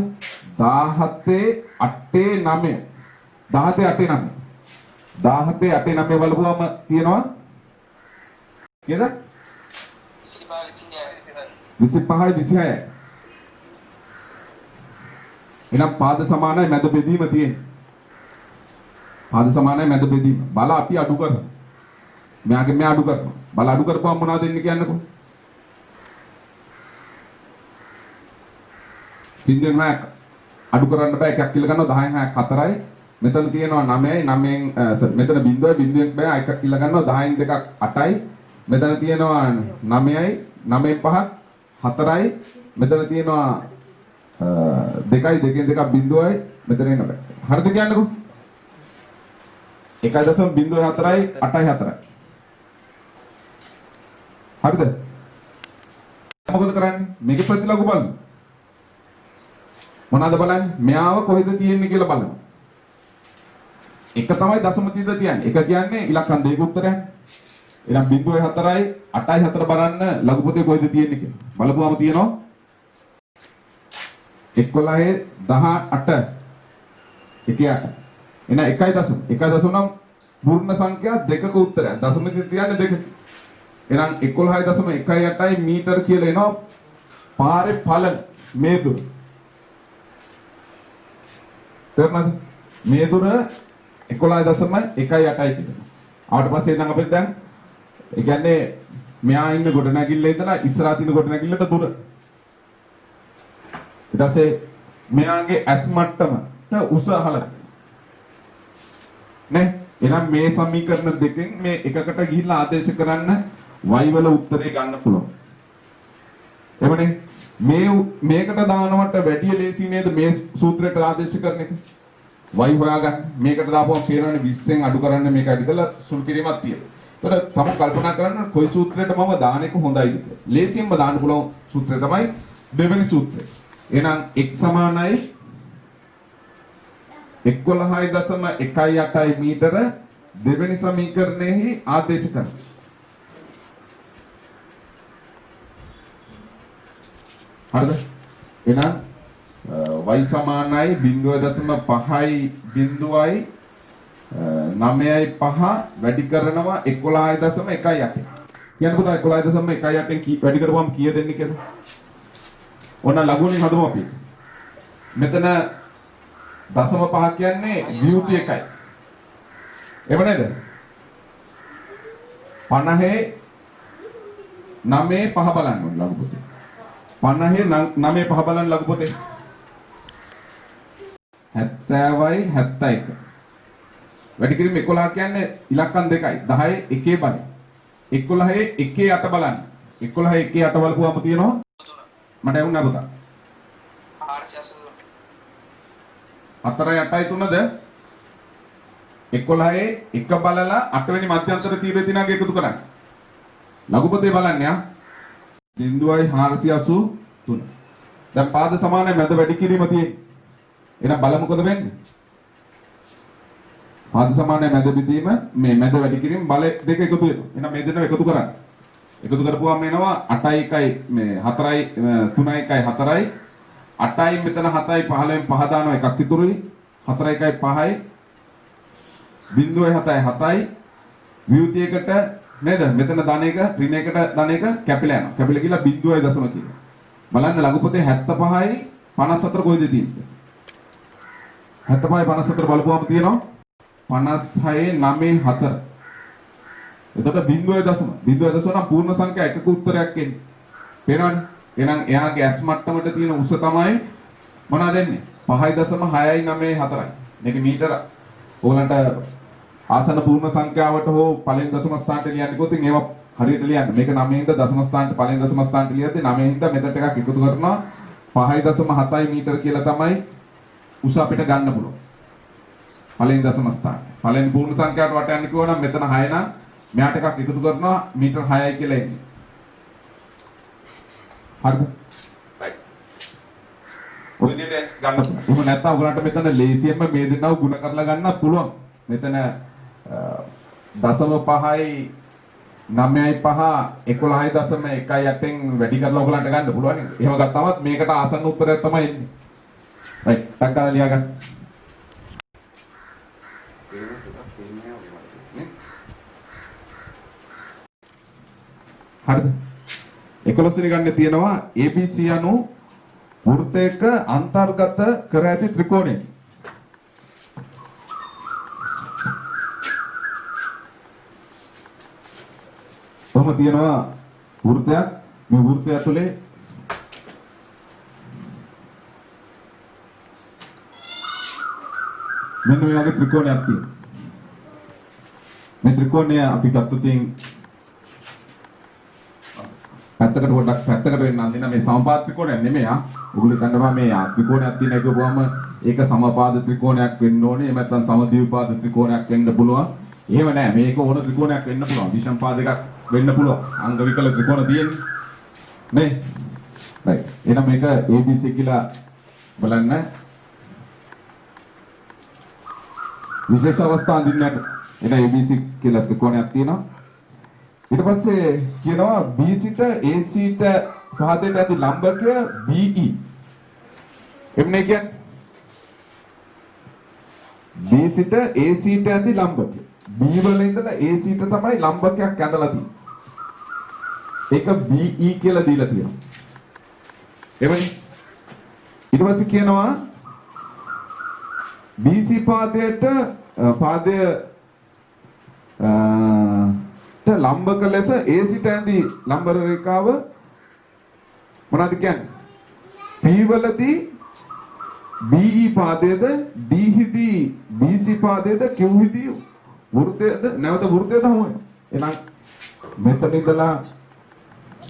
17 8 9 17 8 9 17 8 9 බලපුවම තියෙනවා කීයද? 25 26 එහෙනම් පාද සමානයි මැද බෙදීම තියෙන්නේ. පාද සමානයි මැද බෙදීම. බල අපි අඩු කරනවා. මෙයාගේ මෙයා අඩු කරනවා. බල අඩු කරපුවම මොනවද වෙන්නේ කියන්නකෝ. පින්දෙන් මෑක් අඩු කරන්න බෑ එකක් කියලා ගන්නවා 10න් 6ක් 4යි. මෙතන තියෙනවා 9යි 9න් මෙතන බිඳුවයි බිඳුවෙන් බෑ එකක් කියලා ගන්නවා 10න් 2ක් 8යි. මෙතන තියෙනවා 9යි 9න් 5ක් 4යි. මෙතන තියෙනවා 2යි 2න් 2ක් බිඳුවයි මෙතන එන්න බෑ. හරිද කියන්නකෝ? 1.04යි 8යි 4යි. හරිද? මොකද කරන්නේ? මේකේ ප්‍රතිලඝු බලන්න. මොනවාද බලන්නේ? මෙයාව කොහෙද තියෙන්නේ කියලා බලනවා. එක තමයි දශම තියද තියන්නේ. එක කියන්නේ ඉලක්කම් දෙක උත්තරයක්. එහෙනම් 0.4යි 8යි 4 බලන්න ලඝු පොතේ කොහෙද තියෙන්නේ කියලා. බලපුවාම තියෙනවා 11 18 1 8. එහෙනම් 1.1 නම් පූර්ණ සංඛ්‍යා දෙකක උත්තරයක්. දශමික තියන්නේ දෙක. එහෙනම් 11.18 මීටර කියලා එනවා පාරේ පළල මේ දුර. තේරුණාද? මේ දුර 11.18 කියනවා. ආවට පස්සේ ඉතින් අපිට දැන් ඒ කියන්නේ මෙයා ඉන්න ගොඩනැගිල්ල ඉඳලා ඉස්සරහා තියෙන ගොඩනැගිල්ලට දුර. ඊට පස්සේ මෙයාගේ ඇස් මට්ටමට උස අහල. නේ? එහෙනම් මේ සමීකරණ දෙකෙන් මේ එකකට ගිහිල්ලා ආදේශ කරන්න y වල උත්තරේ ගන්න පුළුවන්. එවනේ මේකට දානවට වැඩි ලේසි නේද මේ සූත්‍රයට ආදේශ කරන එක? y හොයාගන්න. මේකට දාපුවම පේනවනේ 20න් අඩු කරන්න මේක අඩු කරලා සුළු කිරීමක් තියෙනවා. ඒතර තම කල්පනා කරන්න කොයි සූත්‍රයට මම දාන එක හොඳයිද කියලා. ලේසියෙන්ම දාන්න පුළුවන් සූත්‍රය තමයි දෙවෙනි සූත්‍රය. එහෙනම් x සමානයි 11.18 මීටර දෙවෙනි සමීකරණයෙහි ආදේශ කරන්න. හරිද? එහෙනම් y සමානයි 0.5යි 9.5 වැඩි කරනවා 11.18. කියන්න පුතා 11.18 වැඩි කරපුවම කීය දෙන්නේ කියලා? ඔන්න ලඝුණින් හදමු අපි. මෙතන 0.5 කියන්නේ වියුති එකයි. එහෙම නේද? 50 9.5 බලන්න ඕන ලඝු පොතේ. 50 9.5 බලන්න ලඝු පොතේ. 70යි 71. වැඩි කිරීම 11 කියන්නේ ඉලක්කම් දෙකයි. 10 එකේ බලන්න. 11 එකේ 8 බලන්න. 11 එකේ 8 බලපුවාම තියෙනවා මට ඇහුණා පුතා. 4 8යි 3ද 11 එක බලලා 8 වෙනි මධ්‍යන්තර තීරය දිනාගේ එකතු කරන්න. ලඝු පොතේ බලන්න යා. 0.483. දැන් පාද සමානයි මැද වැඩි කිරීම තියෙන්නේ. එහෙනම් බලමු මොකද වෙන්නේ? පාද සමානයි මැද බෙදීම මේ මැද වැඩි කිරීම බල දෙක එකතු වෙනවා. එහෙනම් මේ දෙන්නව එකතු කරන්න. එකතු කරපුවාම එනවා 8යි 1යි මේ 4යි 3යි 1යි 4යි 8යි මෙතන 7යි 15න් 5 දානවා එකක් ඉතුරුයි 4යි 1යි 5යි 0.7යි 7යි වියුතියකට නේද මෙතන ධන එක ඍණ එකට ධන එක කැපිලා යනවා කැපිලා ගිහලා 0.0 කියනවා බලන්න ලඝු පොතේ 75යි 54 කොයිද තියෙන්නේ 75යි 54 බලපුවාම තියෙනවා 56 9 4 එතකොට 0.0 නම් පූර්ණ සංඛ්‍යා එකක උත්තරයක් එන්නේ. පේනවනේ? එහෙනම් එයාගේ ඇස් මට්ටමට තියෙන උස තමයි මොනවද දෙන්නේ? 5.694යි. මේක මීටර. ඕගලන්ට ආසන පූර්ණ සංඛ්‍යාවට හෝ පළවෙනි දශම ස්ථානට ලියන්න කිව්වොත් ඒවා හරියට ලියන්න. මේක 9 ඉඳ දශම ස්ථානට පළවෙනි දශම ස්ථානට ලියද්දී 9 ඉඳ මෙතනට එකක් එකතු කරනවා 5.7 මීටර කියලා තමයි උස අපිට ගන්න පුළුවන්. පළවෙනි දශම ස්ථාන. පළවෙනි පූර්ණ සංඛ්‍යාවට වට යන්න කිව්වනම් මෙතන 6 නම් මෙයාට එකක් එකතු කරනවා මීටර 6යි කියලා එන්නේ. හරිද? right. ඔය විදිහට ගන්න පුළුවන්. එහෙම නැත්නම් ඔයගලන්ට මෙතන ලේසියෙන්ම මේ දෙන්නව ගුණ කරලා ගන්නත් පුළුවන්. මෙතන 0.5යි 9යි 5 11.18න් වැඩි කරලා ඔයගලන්ට ගන්න පුළුවන්. එහෙම ගත්තමත් මේකට ආසන්න උත්තරයක් තමයි එන්නේ. right. ටක්කා ලියා ගන්න. හරිද? 11 වෙනි ගන්නේ තියෙනවා ABC අනු වෘත්තයක අන්තර්ගත කර ඇති ත්‍රිකෝණය. කොහොම තියෙනවා වෘත්තයක් මේ වෘත්තය ඇතුලේ මෙන්න මේ වගේ ත්‍රිකෝණයක් තියෙනවා. මේ ත්‍රිකෝණය අපි ගත්තොත් පැත්තකට පොඩ්ඩක් පැත්තකට වෙන්න අඳින මේ සමපාද ත්‍රිකෝණයක් නෙමෙයි ආ. උගුලේ කන්දම මේ ත්‍රිකෝණයක් තියෙන එක ගොවම ඒක සමපාද ත්‍රිකෝණයක් වෙන්න ඕනේ. එහෙම නැත්නම් සමද්විපාද ත්‍රිකෝණයක් වෙන්න පුළුවන්. එහෙම නෑ මේක ඕන ත්‍රිකෝණයක් වෙන්න පුළුවන්. විෂම පාද එකක් වෙන්න පුළුවන්. අංග විකල ත්‍රිකෝණ තියෙන්නේ. නේ? right. එහෙනම් මේක ABC කියලා බලන්න. විශේෂ අවස්ථා අඳින්නට එන ABC කියලා ත්‍රිකෝණයක් තියෙනවා. ඊට පස්සේ කියනවා BCට ACට පහදෙට ඇති ලම්බකය BE. එන්නේ කියන්නේ B සිට AC ට ඇති ලම්බකය. B වල ඉඳලා AC ට තමයි ලම්බකයක් ඇඳලා තියෙන්නේ. ඒක BE කියලා දීලා තියෙනවා. එවනේ. ඊට පස්සේ කියනවා BC පාදයට පාදය ට ලම්බක ලෙස AC ට ඇඳි ලම්බ රේඛාව මොනවද කියන්නේ? P වලදී BE පාදයේද D හිදී BC පාදයේද Q හිදී වෘත්තයේද නැවත වෘත්තයේද හමු වෙනවා. එහෙනම් මෙතන ඉඳලා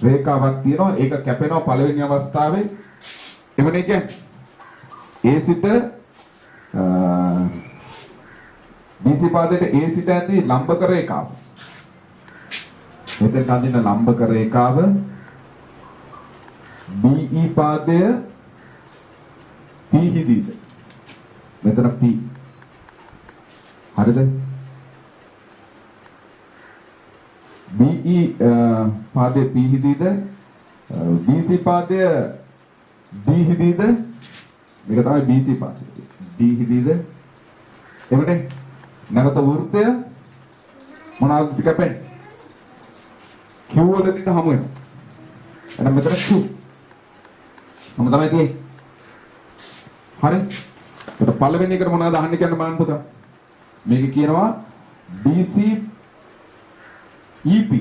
රේඛාවක් තියෙනවා. ඒක කැපෙනවා පළවෙනි අවස්ථාවේ. එවනේ කියන්නේ A සිට BC පාදයට A සිට ඇති ලම්බක රේඛාව. මෙතන අදින ලම්බක රේඛාව BE පාදය P හිදීද? මෙතන P. හරිද? BE පාදය P හිදීද? BC පාදය D හිදීද? මේක තමයි BC පාදය. D හිදීද? එවනේ නැවත වෘත්තය මොනවාද කැපෙන්නේ? Q වලදීද හමු වෙනවා. එහෙනම් මෙතන Q. මොන තමයි තියෙන්නේ? හරි. ඒකට පළවෙනි එකට මොනවද අහන්නේ කියන්න බලන්න පුතා. මේක කියනවා DC EP.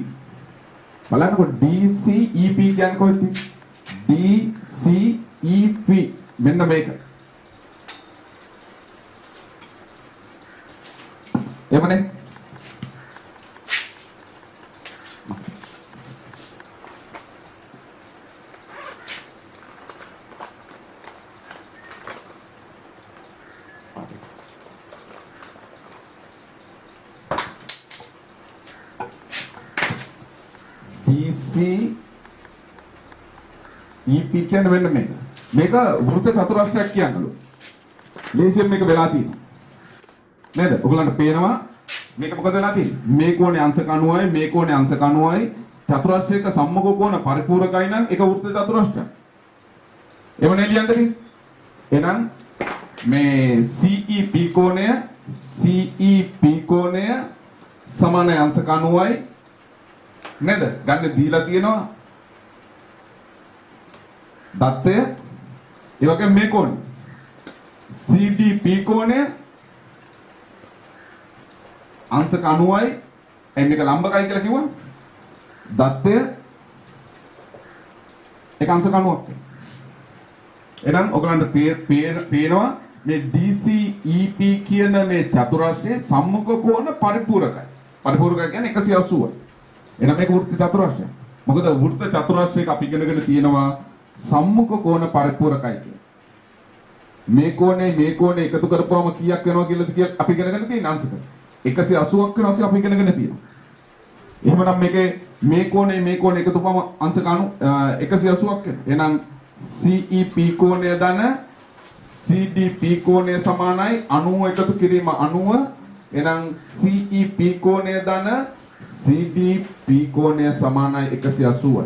බලන්නකො DC EP කියන්නේ කොහෙද? DC EP මෙන්න මේක. එවනේ DC EP කියන්නේ මෙන්න මේක. මේක වෘත්ත චතුරස්‍රයක් කියන්නලු. ලේසියෙන් මේක වෙලා තියෙනවා. නේද? ඔයගලන්ට පේනවා මේක මොකද වෙලා තියෙන්නේ? මේ කෝණේ අංශක 90යි මේ කෝණේ අංශක 90යි චතුරස්‍රයක සම්මුඛ කෝණ පරිපූර්ණකයි නම් ඒක වෘත්ත චතුරස්‍රයක්. එවනේ ලියන්නද? එහෙනම් මේ CEP කෝණය සමානයි අංශක 90යි නේද? ගන්න දීලා තියෙනවා දත්තය ඒ වගේ මේ කෝණය CDP කෝණය අංශක 90යි මේක ලම්බකයි කියලා කිව්වම දත්තය ඒක අංශක 90ක්. එහෙනම් ඔයගලන්ට පේනවා මේ DCEP කියන මේ චතුරස්‍රයේ සම්මුඛ කෝණ පරිපූර්ණකයි. පරිපූර්ණකයි කියන්නේ 180යි. එහෙනම් මේක වෘත්ත චතුරස්‍රයක්. මොකද වෘත්ත චතුරස්‍රයක අපි ඉගෙනගෙන තියෙනවා සම්මුඛ කෝණ පරිපූර්ණකයි කියන්නේ. මේ කෝණේ එකතු කරපුවම කීයක් වෙනවා කියලා අපි ඉගෙනගෙන තියෙන අංශක. 180ක් වෙනවා කියලා අපි ඉගෙනගෙන තියෙනවා. එහෙමනම් මේකේ මේ කෝණේ එකතු කරපුවම අංශක 180ක් වෙනවා. එහෙනම් CEP කෝණය දන CDP කෝණය සමානයි 90 එකතු කිරීම 90. එහෙනම් CEP කෝණය දන CDP කෝණය සමානයි 180යි.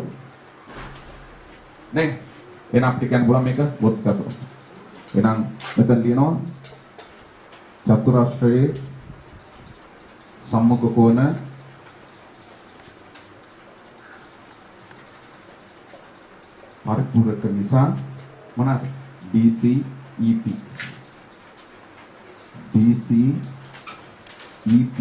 නේ? එහෙනම් අපිට කියන්න පුළුවන් මේක වෘත්ත චතුරස්‍රය. එහෙනම් මෙතන ලියනවා චතුරස්‍රයේ සම්මුඛ කෝණ පරිපූර්ණක නිසා මොනවාද? DCEP. DCEP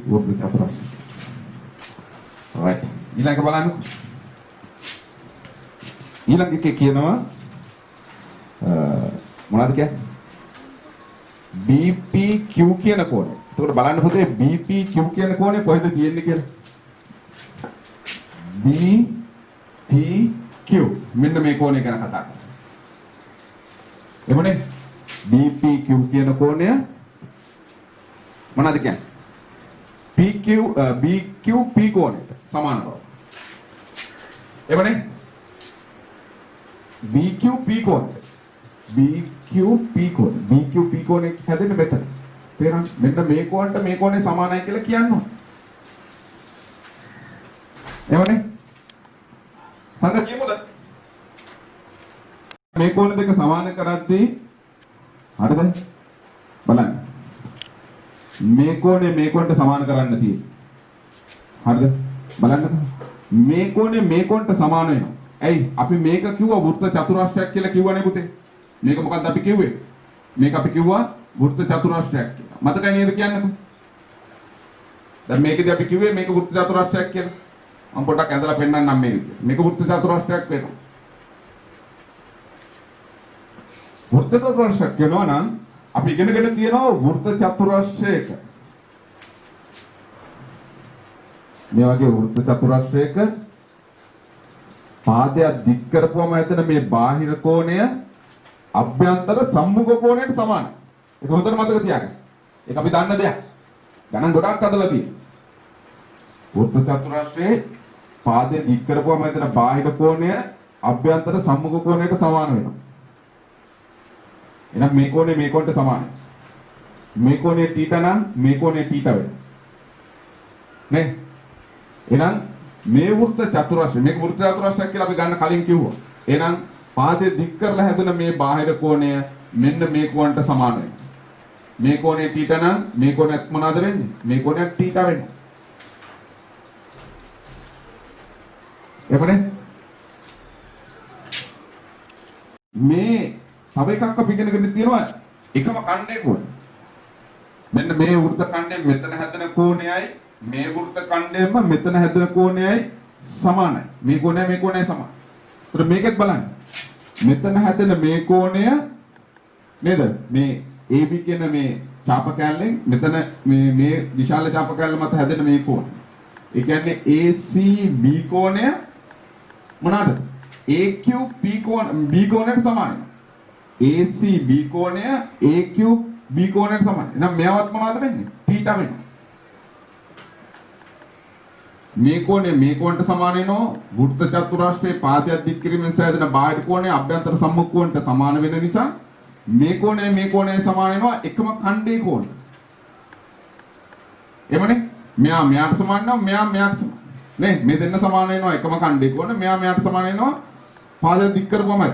වෘත්ත චතුරස්‍රය. right. ඊළඟ බලන්න. ඊළඟ එකේ කියනවා මොනවද කියන්නේ? BPQ කියන කෝණය. එතකොට බලන්න පුතේ BPQ කියන කෝණය කොහෙද තියෙන්නේ කියලා. BPQ මෙන්න මේ කෝණය ගැන කතා කරමු. එමුනේ BPQ කියන කෝණය මොනවද කියන්නේ? BQP කෝණයට සමාන බව. එමුනේ BQP කෝණය. BQP කෝණය හැදෙන්නේ මෙතන. තේරෙනවද? මෙන්න මේ කෝණයට මේ කෝණය සමානයි කියලා කියන්න ඕන. එහෙමනේ. සංග කියමුද? මේ කෝණ දෙක සමාන කරද්දී හරිද? බලන්න. මේ කෝණය මේ කෝණයට සමාන කරන්න තියෙන්නේ. හරිද? බලන්න. මේ කෝණය මේ කොන්ට සමාන වෙනවා. ඇයි? අපි මේක කිව්වා වෘත්ත චතුරාස්‍රයක් කියලා කිව්වනේ පුතේ. මේක මොකක්ද අපි කිව්වේ? මේක අපි කිව්වා වෘත්ත චතුරාස්‍රයක් කියලා. මතකයි නේද කියන්නකෝ? දැන් මේකදී අපි කිව්වේ මේක වෘත්ත චතුරාස්‍රයක් කියලා. මම පොඩ්ඩක් ඇඳලා පෙන්නන්නම් මේක. මේක වෘත්ත චතුරාස්‍රයක් වෙනවා. වෘත්ත චතුරාස්‍රයක් කියනවා නම් අපි ඉගෙනගෙන තියෙනවා වෘත්ත චතුරාස්‍රයක. මේ වගේ වෘත්ත චතුරාස්‍රයක පාදයක් දික් කරපුවම එතන මේ බාහිර කෝණය අභ්‍යන්තර සම්මුඛ කෝණයට සමානයි. ඒක හොඳට මතක තියාගන්න. ඒක අපි දන්න දෙයක්. ගණන් ගොඩක් අදලා තියෙනවා. වෘත්ත චතුරාස්‍රයේ පාදය දික් කරපුවම එතන බාහිර කෝණය අභ්‍යන්තර සම්මුඛ කෝණයට සමාන වෙනවා. එහෙනම් මේ කෝණය මේ කෝණයට සමානයි. මේ කෝණය θීට නම් මේ කෝණය θීට වෙනවා. නේ? එහෙනම් මේ වෘත්ත චතුරාස්‍රය මේක වෘත්ත චතුරාස්‍රයක් කියලා අපි ගන්න කලින් කිව්වා. එහෙනම් පාදයේ දික් කරලා හැදුන මේ බාහිර කෝණය මෙන්න මේ කෝණයට සමාන වෙනවා. මේ කෝණය θීට නම් මේ කෝණයත් මොනවාද වෙන්නේ? මේ කෝණයත් θීට වෙනවා. එපමණයි. මේ තව එකක් අපි ඉගෙනගෙන තියෙනවා එකම කණ්ඩේ කෝණය. මෙන්න මේ වෘත්ත කණ්ඩේ මෙතන හැදෙන කෝණයයි මේ වෘත්ත කණ්ඩේම මෙතන හැදෙන කෝණයයි සමානයි. මේ කෝණයයි සමානයි. ඒත් මේකත් බලන්න. මෙතන හැදෙන මේ කෝණය නේද? මේ AB කියන මේ ඡාප කැලලෙන් මෙතන මේ විශාල ඡාප කැලල මත හැදෙන මේ කෝණය. ඒ කියන්නේ ACB කෝණය මොනවාද? AQP කෝණ B කෝණයට සමානයි. ACB කෝණය AQB කෝණයට සමානයි. එහෙනම් මෙයාවත් මොනවද වෙන්නේ? θ වෙනවා. මේ කෝණය මේ කෝණයට සමාන වෙනවා. වෘත්ත චතුරාස්‍රයේ පාදයක් දික් කිරීමෙන් සෑදෙන බාහිර කෝණය අභ්‍යන්තර සම්මුඛ කෝණයට සමාන වෙන නිසා මේ කෝණය සමාන වෙනවා එකම ඛණ්ඩයේ කෝණය. එමනේ මෙයා මෙයාට සමාන නම් මෙයාට සමාන. නේ මේ දෙන්න සමාන වෙනවා එකම ඛණ්ඩයේ කෝණ. මෙයාට සමාන වෙනවා පාදයක් දික් කරපුවමයි.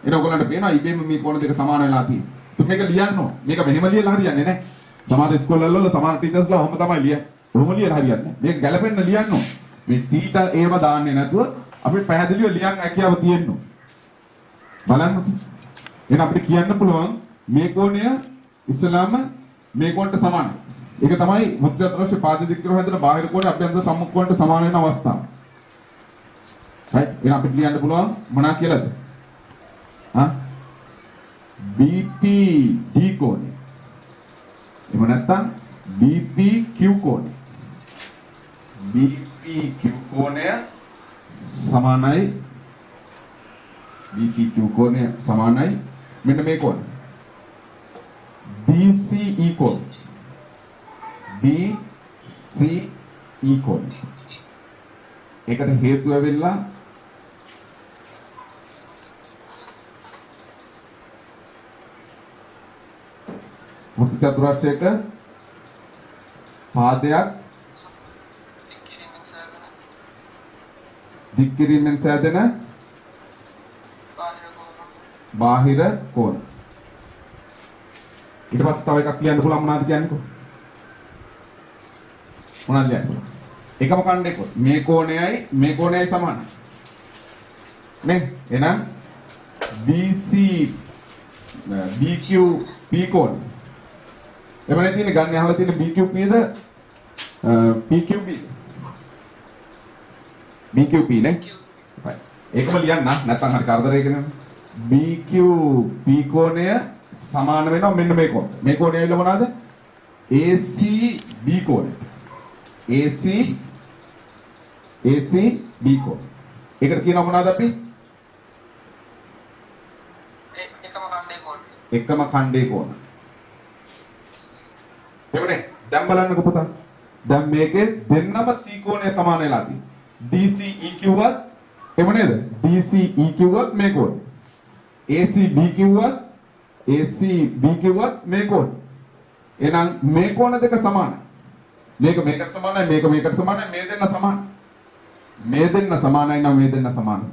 ඒක ඔයගොල්ලන්ට පේනවා ඉබේම මේ කෝණ දෙක සමාන වෙලා තියෙන්නේ. මේක ලියන්න ඕන. මේක මෙහෙම ලියලා හරියන්නේ නැහැ. සමහර ඉස්කෝලවල වල සමහර ටීචර්ස්ලා ඔහොම තමයි ලියන්නේ. ඔහොම ලියලා හරියන්නේ. මේක ගැලපෙන්න ලියන්න ඕන. මේ තීට ඒව දාන්නේ නැතුව අපිට පැහැදිලිව ලියන්න හැකියාව තියෙන්න ඕන. බලන්න. එහෙනම් අපිට කියන්න පුළුවන් මේ කෝණය ඉස්සලාම මේ කෝණයට සමානයි. ඒක තමයි මුත්‍යාත්‍රාශ පාද දික් කරව හැදෙන බාහිර කෝණය අභ්‍යන්තර සම්මුඛ කෝණයට සමාන වෙන අවස්ථාව. right? එහෙනම් අපිට ලියන්න පුළුවන් මොනවා කියලාද? BPD කෝණය. එහෙම නැත්නම් BPQ කෝණය. BPQ කෝණය සමානයි BPQ කෝණය සමානයි මෙන්න මේ කෝණය. BCE කෝණය. BCE කෝණය. ඒකට හේතුව වෙලා වෘත්ත චතුරාස්‍රයක පාදයක් දික් කිරීමෙන් සෑදෙන බාහිර කෝණ. ඊට පස්සේ තව එකක් ලියන්න පුළුවන් මොනවද කියන්නේ? මොනවද ලියන්නේ? එකම ඛණ්ඩේ කෝණ. මේ කෝණයයි සමානයි. නේ? එහෙනම් BQ P කෝණ. එමනේ තියෙන්නේ ගන්න අහලා තියෙන BQP ද PQB. BQP නේ. right. ඒකම ලියන්න නැත්නම් හරි කරදරයකනේ. BQP කෝණය සමාන වෙනවා මෙන්න මේ කෝණය. මේ කෝණය ඇවිල්ලා මොනවාද? ACB කෝණය. ACB කෝණය. ඒකට කියනවා මොනවද අපි? එකම ඛණ්ඩේ කෝණ. එවනේ දැන් බලන්නකො පුතා. දැන් මේකේ දෙන්නම C කෝණය සමාන වෙලා තියෙනවා. DCEQ වත් එම නේද? DCEQ වත් මේ කෝණය. ACBQ වත් මේ කෝණය. එහෙනම් මේ කෝණ දෙක සමානයි. මේකට සමානයි මේකට සමානයි මේ දෙන්න සමානයි. මේ දෙන්න සමානයි නම් මේ දෙන්න සමානයි.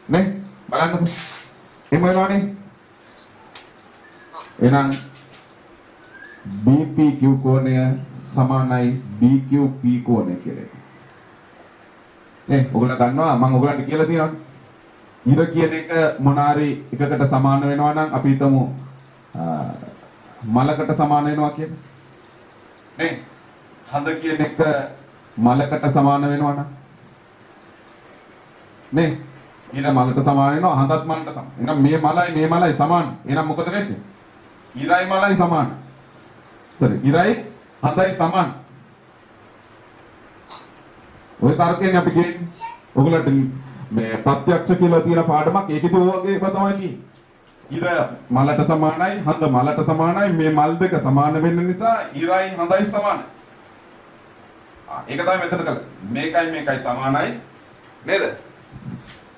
නේ? බලන්නකො. එහෙම වෙනවනේ. එහෙනම් BPQ කෝණය සමානයි BQP කෝණය කියලා. නේ? ඔයගොල්ලෝ දන්නවා මම ඔයගොල්ලන්ට කියලා තියෙනවානේ. ඉර කියන එක මොනාරි එකකට සමාන වෙනවා නම් අපි හිතමු මලකට සමාන වෙනවා කියලා. නේ? හඳ කියන එක මලකට සමාන වෙනවා නම් නේ? ඉර මලට සමාන වෙනවා හඳත් මලට සමාන. එහෙනම් මේ මලයි සමාන. එහෙනම් මොකද වෙන්නේ? ඉරයි මලයි සමාන. ඉරයි හඳයි සමාන. ඔය තර්කයෙන් අපි කියන්නේ ඔයගලට මේ ප්‍රත්‍යක්ෂ කියලා තියෙන පාඩමක් ඒකේ ඔයගේ තමයි කියන්නේ. ඉර මලට සමානයි හඳ මලට සමානයි මේ මල් දෙක සමාන වෙන්න නිසා ඉරයි හඳයි සමානයි. ඒක තමයි මෙතන කළේ. මේකයි සමානයි නේද?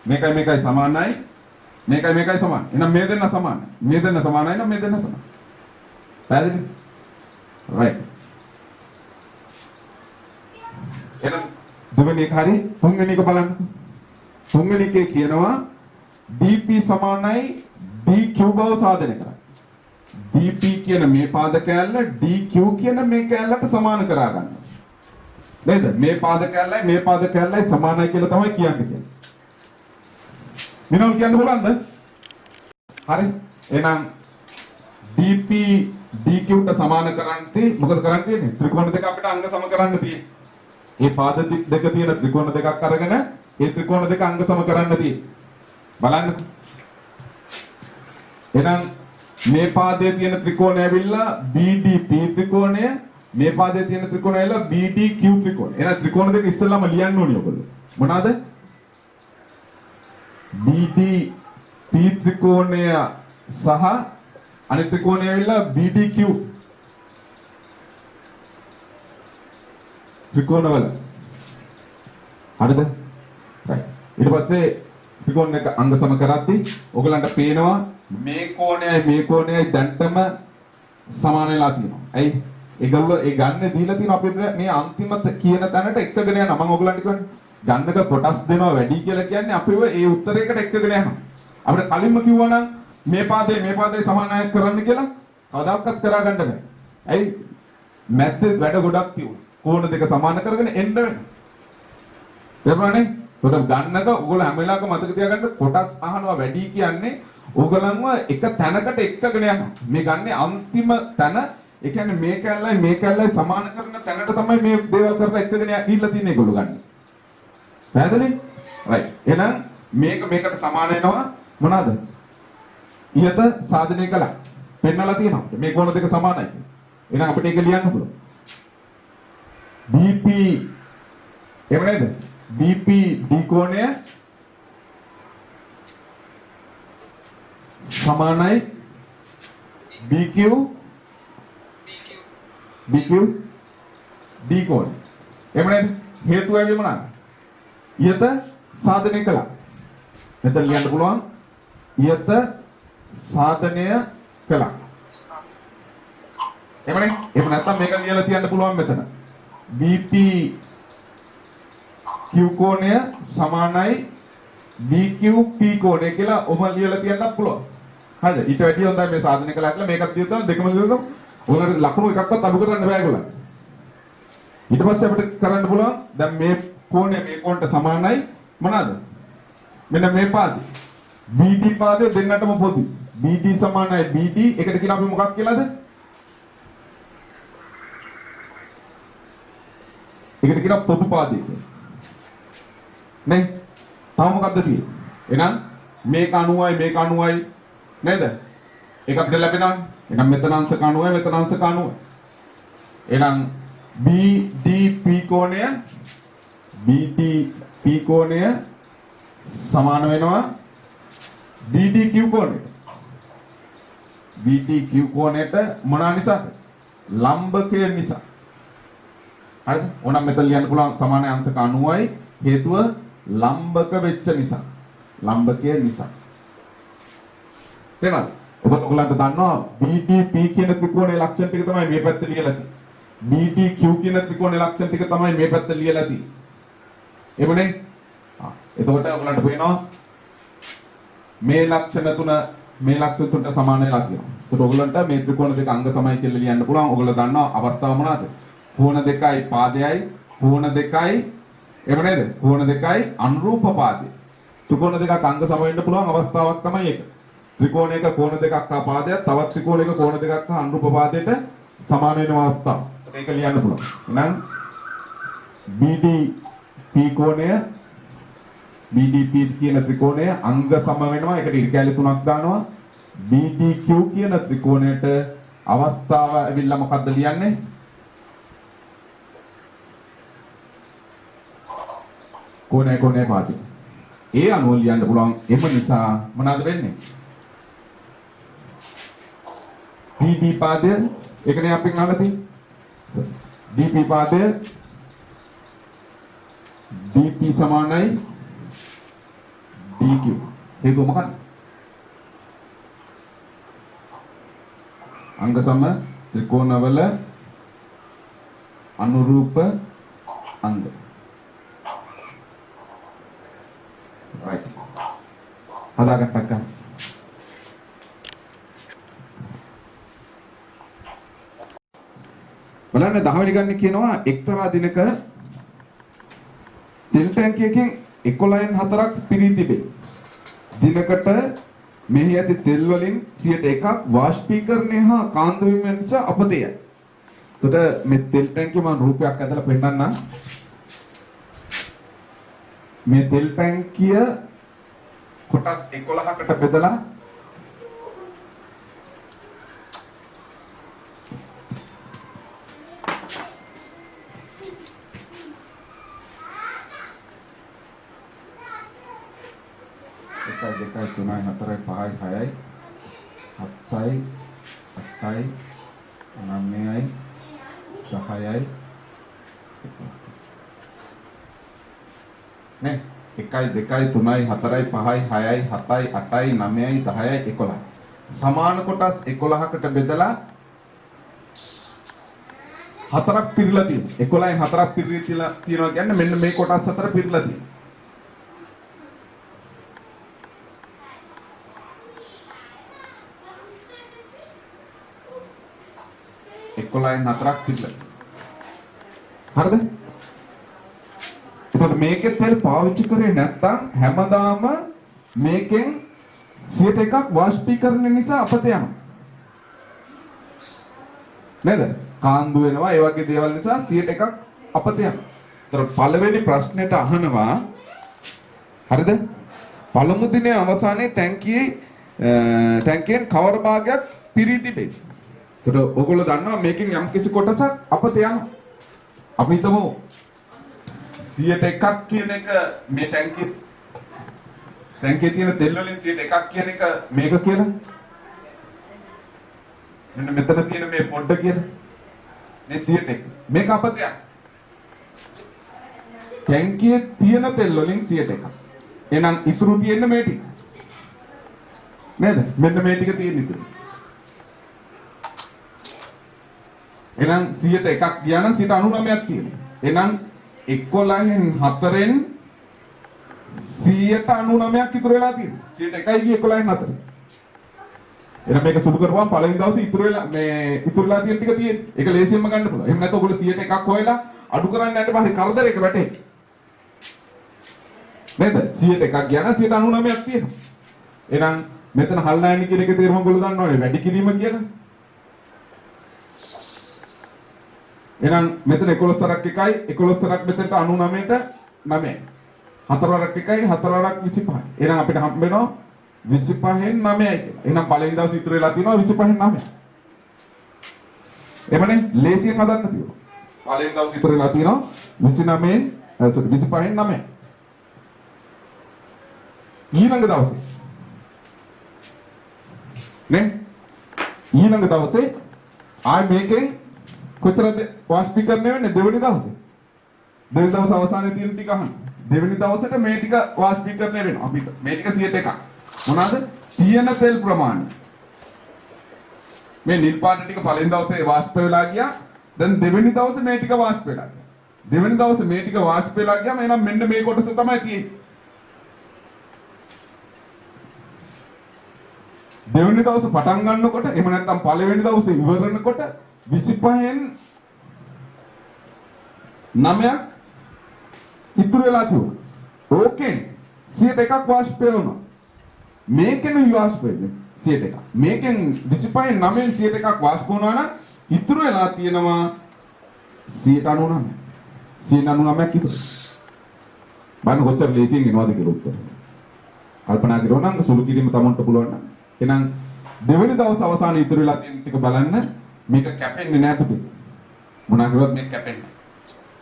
මේකයි සමානයි. මේකයි සමාන. එහෙනම් මේ දෙන්න සමානයි. මේ දෙන්න සමානයි නම් මේ දෙන්න සමානයි. පැහැදිලි? right. එහෙනම් දෙවෙනි එක හරි තුන්වෙනි එක බලන්න. තුන්වෙනි එකේ කියනවා dp සමානයි dq බව සාධනය කරන්න. dp කියන මේ පාද කෑල්ල dq කියන මේ කෑල්ලට සමාන කරා ගන්න. නේද? මේ පාද කෑල්ලයි මේ පාද කෑල්ලයි සමානයි කියලා තමයි කියන්නේ. මිනෝල් කියන්න බලන්න. හරි. එහෙනම් dp dq ට සමාන කරන්නේ මොකද කරන්න තියෙන්නේ? ත්‍රිකෝණ දෙක අපිට අංග සම කරන්න තියෙන්නේ. මේ පාද දෙක තියෙන ත්‍රිකෝණ දෙකක් අරගෙන ඒ ත්‍රිකෝණ දෙක අංග සම කරන්න තියෙන්නේ. බලන්න. එහෙනම් මේ පාදයේ තියෙන ත්‍රිකෝණය ඇවිල්ලා BDP ත්‍රිකෝණය, මේ පාදයේ තියෙන ත්‍රිකෝණය ඇවිල්ලා BDQ ත්‍රිකෝණය. එහෙනම් ත්‍රිකෝණ දෙක ඉස්සෙල්ලාම ලියන්න ඕනේ ඔයගොල්ලෝ. මොනවාද? BDP ත්‍රිකෝණය සහ අනිත් ත්‍රිකෝණය ඇවිල්ලා BDQ ත්‍රිකෝණවල. හරිද? right. ඊට පස්සේ ත්‍රිකෝණ එක අංග සම කරද්දී ඔයගලන්ට පේනවා මේ කෝණයයි දැන්ටම සමාන වෙලා තියෙනවා. ඇයි? ඒගොල්ලෝ ඒ ගන්න දීලා තියෙන අපිට මේ අන්තිම කියන තැනට එක්කගෙන යනවා. මම ඔයගලන්ට කියන්නේ ගන්නක කොටස් දෙනවා වැඩි කියලා කියන්නේ අපිව ඒ උත්තරයකට එක්කගෙන යනවා. අපිට කලින්ම කිව්වා නම් මේ පාදේ සමානයි කරන්න කියලා කවදාවත් කරගන්න බෑ. ඇයි? මැද්දේ වැඩ ගොඩක් තියුණා. කෝණ දෙක සමාන කරගෙන එන්න වෙනවා. තේරුණානේ? ඒකට ගන්නක ඔයගොල්ලෝ හැම වෙලාවකම මතක තියාගන්න කොටස් අහනවා වැඩි කියන්නේ ඕගලන්ව එක තැනකට එක්කගෙන යනවා. මේ ගන්නේ අන්තිම තැන. ඒ කියන්නේ මේ කැල්ලයි සමාන කරන තැනට තමයි මේ දේවල් කරලා එක්කගෙන ගිහිල්ලා තියෙන්නේ ඒගොල්ලෝ ගන්න. පැහැදිලි? right. එහෙනම් මේකට සමාන වෙනවා මොනවාද? ඉහත සාධනය කළා. පෙන්නලා තියෙනවා. මේ කෝණ දෙක සමානයි. එහෙනම් අපිට ඒක ලියන්න පුළුවන්. BP එහෙම නේද? BP D කෝණය සමානයි BQ D කෝණය. එහෙම නේද? හේතුව ඇවි මොනවාද? ඉහත සාධනය කළා. මෙතන ලියන්න පුළුවන් ඉහත සාධනය කළා. එහෙමනේ? එහෙම නැත්නම් මේක ලියලා තියන්න පුළුවන් මෙතන. BP Q කෝණය සමානයි BQP කෝණය කියලා ඔබ ලියලා තියන්නත් පුළුවන්. හරිද? ඊට වැඩිය හොඳයි මේ සාධනය කළා කියලා මේකත් තියලා දෙකම ලියලා ඔයාලට ලකුණු එකක්වත් අඩු කරන්න බෑ ඒගොල්ලන්. ඊට පස්සේ අපිට කරන්න පුළුවන් දැන් මේ කෝණට සමානයි මොනවාද? මෙන්න මේ පාදේ. BD පාදේ දෙන්නටම පොදුයි. BD සමානයි BD එකට කියන අපි මොකක් කියලාද? එකට කියන පොදු පාදේ. නේ? තව මොකක්ද තියෙන්නේ? එහෙනම් මේක 90යි නේද? ඒක අපිට ලැබෙනවා. එහෙනම් මෙතන අංශක 90යි මෙතන අංශක 90යි. එහෙනම් BDP කෝණය සමාන වෙනවා BDQ කෝණයට. BDQ කෝණයට මොනවා නිසාද? ලම්බකය නිසා. හරිද? ඕනම් මෙතන ලියන්න පුළුවන් සමාන අංශක 90යි හේතුව ලම්බක වෙච්ච නිසා. ලම්බකය නිසා. තේරුණාද? ඔයගොල්ලන්ට දන්නවා BDP කියන ත්‍රිකෝණයේ ලක්ෂණ ටික තමයි මේ පැත්තේ ලියලා තියෙන්නේ. BDQ කියන ත්‍රිකෝණයේ ලක්ෂණ ටික තමයි මේ පැත්තේ ලියලා තියෙන්නේ. එමුනේ. එතකොට ඔයගලන්ට පේනවා මේ ලක්ෂණ තුන මේ ලක්ෂණ තුනට සමාන වෙලා තියෙනවා. ඒකට ඔයගලන්ට මේ ත්‍රිකෝණ දෙක අංග සමයි කියලා ලියන්න පුළුවන්. ඔයගොල්ලෝ දන්නවා අවස්ථාව මොනවාද? කෝණ දෙකයි පාදයයි කෝණ දෙකයි එහෙම නේද? කෝණ දෙකයි අනුරූප පාදය. ත්‍රිකෝණ දෙකක් අංග සම වෙන්න පුළුවන් අවස්ථාවක් තමයි ඒක. ත්‍රිකෝණයක කෝණ දෙකක් හා පාදයක් තවත් ත්‍රිකෝණයක කෝණ දෙකක් හා අනුරූප පාදයට සමාන වෙන අවස්ථාව. ඒක ලියන්න පුළුවන්. එහෙනම් BDP කෝණය BDP කියන ත්‍රිකෝණය අංග සම වෙනවා. ඒකට ඉරිකැලි තුනක් දානවා. BDQ කියන ත්‍රිකෝණයට අවස්ථාව ඇවිල්ලා මොකද්ද ලියන්නේ? කෝණය පාදය. ඒ අනුව ලියන්න පුළුවන්. එම නිසා මොනවද වෙන්නේ? PD පාදය ඒකනේ අපින් අහලා තියෙන්නේ. DP පාදය DP සමානයි DQ. හේතුව මොකක්ද? අංග සම ත්‍රිකෝණවල අනුරූප අංග. right. හදාගත්තා ගන්න. බලන්න 10 වෙනි ගන්න කියනවා එක්තරා දිනක තෙල් ටැංකියකින් 11/4ක් පිරී තිබේ. දිනකට මෙහි ඇති තෙල් වලින් 101ක් වාෂ්පීකරණය හා කාන්ද වීම නිසා අපතේය. එතකොට මේ තෙල් ටැංකිය මම රූපයක් ඇදලා පෙන්නන්නම්. මේ තෙල් ටැංකිය කොටස් 11කට බෙදලා දෙකයි තුනයි හතරයි පහයි හයයි හතයි අටයි නවයයි 10යි නේ 1 2 3 4 5 6 7 8 9 10 11 සමාන කොටස් 11කට බෙදලා හතරක් පිරලා තියෙනවා 11න් හතරක් පිරලා තියෙනවා කියන්නේ මෙන්න මේ කොටස් හතර පිරලා තියෙනවා 11න් 4ක් පිරලා. හරිද? එතකොට මේකේ තෙල් පාවිච්චි කරේ නැත්නම් හැමදාම මේකෙන් 101ක් වාෂ්පීකරණය නිසා අපත යනවා. නේද? කාන්දු වෙනවා ඒ වගේ දේවල් නිසා 101ක් අපත යනවා. එතකොට පළවෙනි ප්‍රශ්නෙට අහනවා හරිද? පළමු දිනේ අවසානයේ ටැංකියෙන් කවර භාගයක් පිරී තිබේ? එතකොට ඔයගොල්ලෝ දන්නවා මේකෙන් යම් කිසි කොටසක් අපත යනවා. අපි හිතමු 101ක් කියන එක මේ ටැංකියේ තියෙන තෙල් වලින් 101ක් කියන එක මේක කියලා. මෙන්න මෙතන තියෙන මේ පොඩ්ඩ කියලා. මේ 101 මේක අපත යනවා. ටැංකියේ තියෙන තෙල් වලින් 101ක්. එහෙනම් ඉතුරු තියෙන මේ ටික. නේද? මෙන්න මේ ටික තියෙන ඉතුරු. එහෙනම් 101ක් ගියා නම් 99ක් තියෙනවා. එහෙනම් 11න් 4න් 199ක් ඉතුරු වෙලා තියෙනවා. 101යි ගියේ 11න් 4. එහෙනම් මේක සුදු කරපුවම පළවෙනි දවසේ ඉතුරුලා තියෙන ටික තියෙන්නේ. ඒක ලේසියෙන්ම ගන්න පුළුවන්. එහෙම නැත්නම් ඔයගොල්ලෝ 101ක් හොයලා අඩු කරන්න යන්න බෑ. කරදරයක වැටේ. නේද? 101ක් ගියා නම් 199ක් තියෙනවා. එහෙනම් මෙතන හල්නායනි කියන එක තේරුම ඔයගොල්ලෝ දන්නවනේ වැඩි කිරීම කියලා. එහෙනම් මෙතන 11 වරක් 1යි 11 වරක් මෙතනට 99ට 9යි. 4 වරක් 1යි 4 වරක් 25යි. එහෙනම් අපිට හම්බ වෙනවා 25න් 9යි කියලා. එහෙනම් පළවෙනි දවසේ ඉතුරු වෙලා තියෙනවා 25න් 9යි. එමනේ ලේසියෙන් හදන්න තියෙනවා. පළවෙනි දවසේ ඉතුරු වෙලා තියෙනවා 25න් 9යි. ඊළඟ දවසේ නේ ඊළඟ දවසේ ආයි මේකෙන් කොච්චරද වාෂ්පීකරණය වෙන්නේ දෙවෙනි දවසේ? දෙවෙනි දවස් අවසානයේ තියෙන ටික අහන්න. දෙවෙනි දවසට මේ ටික වාෂ්පීකරණය වෙනවා. අපිට මේ ටික 101ක්. මොනවාද? තියෙන තෙල් ප්‍රමාණය. මේ නිල් පාට ටික පළවෙනි දවසේ වාෂ්ප වෙලා ගියා. දැන් දෙවෙනි දවසේ මේ ටික වාෂ්ප වෙලා ගියා. දෙවෙනි දවසේ මේ ටික වාෂ්ප වෙලා ගියාම එහෙනම් මෙන්න මේ කොටස තමයි තියෙන්නේ. දෙවෙනි දවසේ පටන් ගන්නකොට එහෙම නැත්නම් පළවෙනි දවසේ ඉවර වෙනකොට 25න් 9ක් ඉතුරු වෙලා තියුණා. ඕකේ 101ක් වාෂ්ප වෙනවා. මේකෙන් වාෂ්ප වෙන්නේ 101ක්. මේකෙන් 25න් 9න් 101ක් වාෂ්ප වුණා නම් ඉතුරු වෙලා තියෙනවා 199. 199ක් ඉතුරු. බලන්න කොච්චර ලේසියෙන් එනවද කියලා උත්තර. කල්පනා කරනවා නම් සුළු කිරීම තමන්ට පුළුවන් නම්. එහෙනම් දෙවෙනි දවස් අවසානයේ ඉතුරු වෙලා තියෙන ටික බලන්න මේක කැපෙන්නේ නැහැ පුතේ. මොනවා කරුවත් මේක කැපෙන්නේ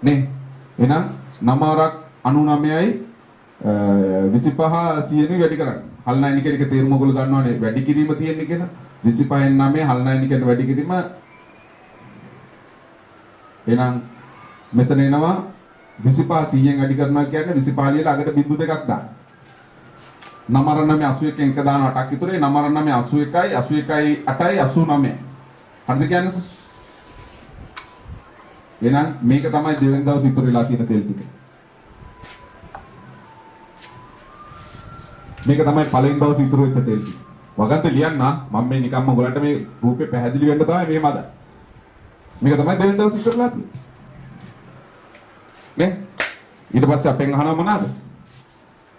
නේ. එහෙනම් 999යි 25 100 වැඩි කරන්න. හල් 9 කියන එක තේරුම ඔයගොල්ලෝ දන්නවනේ වැඩි කිරීම තියෙන්නේ කියලා. 25න් 9 හල් 9 කියන වැඩි කිරීම. එහෙනම් මෙතන එනවා 25 100න් වැඩි කරනවා කියන්නේ 25 ලියලා අගට බිංදු දෙකක් දාන්න. 9981 එක දාන 8ක් ඉතුරුයි 9981යි 81යි 8යි 89. හරිද කියන්නේ? එහෙනම් මේක තමයි දෙවෙනි දවසේ ඉතුරු වෙලා තියෙන තෙල් ටික. මේක තමයි පළවෙනි දවසේ ඉතුරු වෙච්ච තෙල් ටික. වගන්ත ලියන්න මම මේ නිකම්ම ඔයගලන්ට මේ රූපේ පැහැදිලි වෙන්න තමයි මේ මද. මේක තමයි දෙවෙනි දවසේ ඉතුරු වෙලා තියෙන්නේ. නේ? ඊට පස්සේ අපෙන් අහනවා මොනවාද?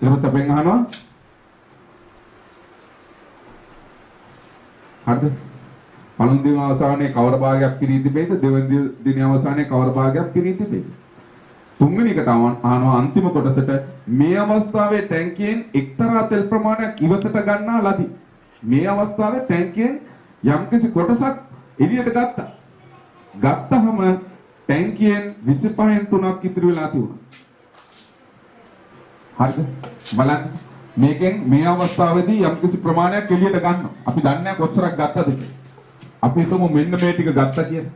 ඊට පස්සේ අපෙන් අහනවා හරිද? පළවෙනි දින අවසානයේ කවර භාගයක් පිරී තිබේද? දෙවෙනි දින අවසානයේ කවර භාගයක් පිරී තිබේද? තුන්වෙනි එකට අහනවා අන්තිම කොටසට මේ අවස්ථාවේ ටැංකියෙන් එක්තරා තෙල් ප්‍රමාණයක් ඉවතට ගන්නා ලදී. මේ අවස්ථාවේ ටැංකියෙන් යම්කිසි කොටසක් එළියට ගත්තා. ගත්තහම ටැංකියෙන් 25න් 3ක් ඉතුරු වෙලා තිබුණා. හරිද? බලන්න. මේකෙන් මේ අවස්ථාවේදී යම්කිසි ප්‍රමාණයක් එළියට ගන්නවා. අපි දන්නේ නැහැ කොච්චරක් ගත්තද කියලා. අපි හිතමු මෙන්න මේ ටික ගත්තා කියලා.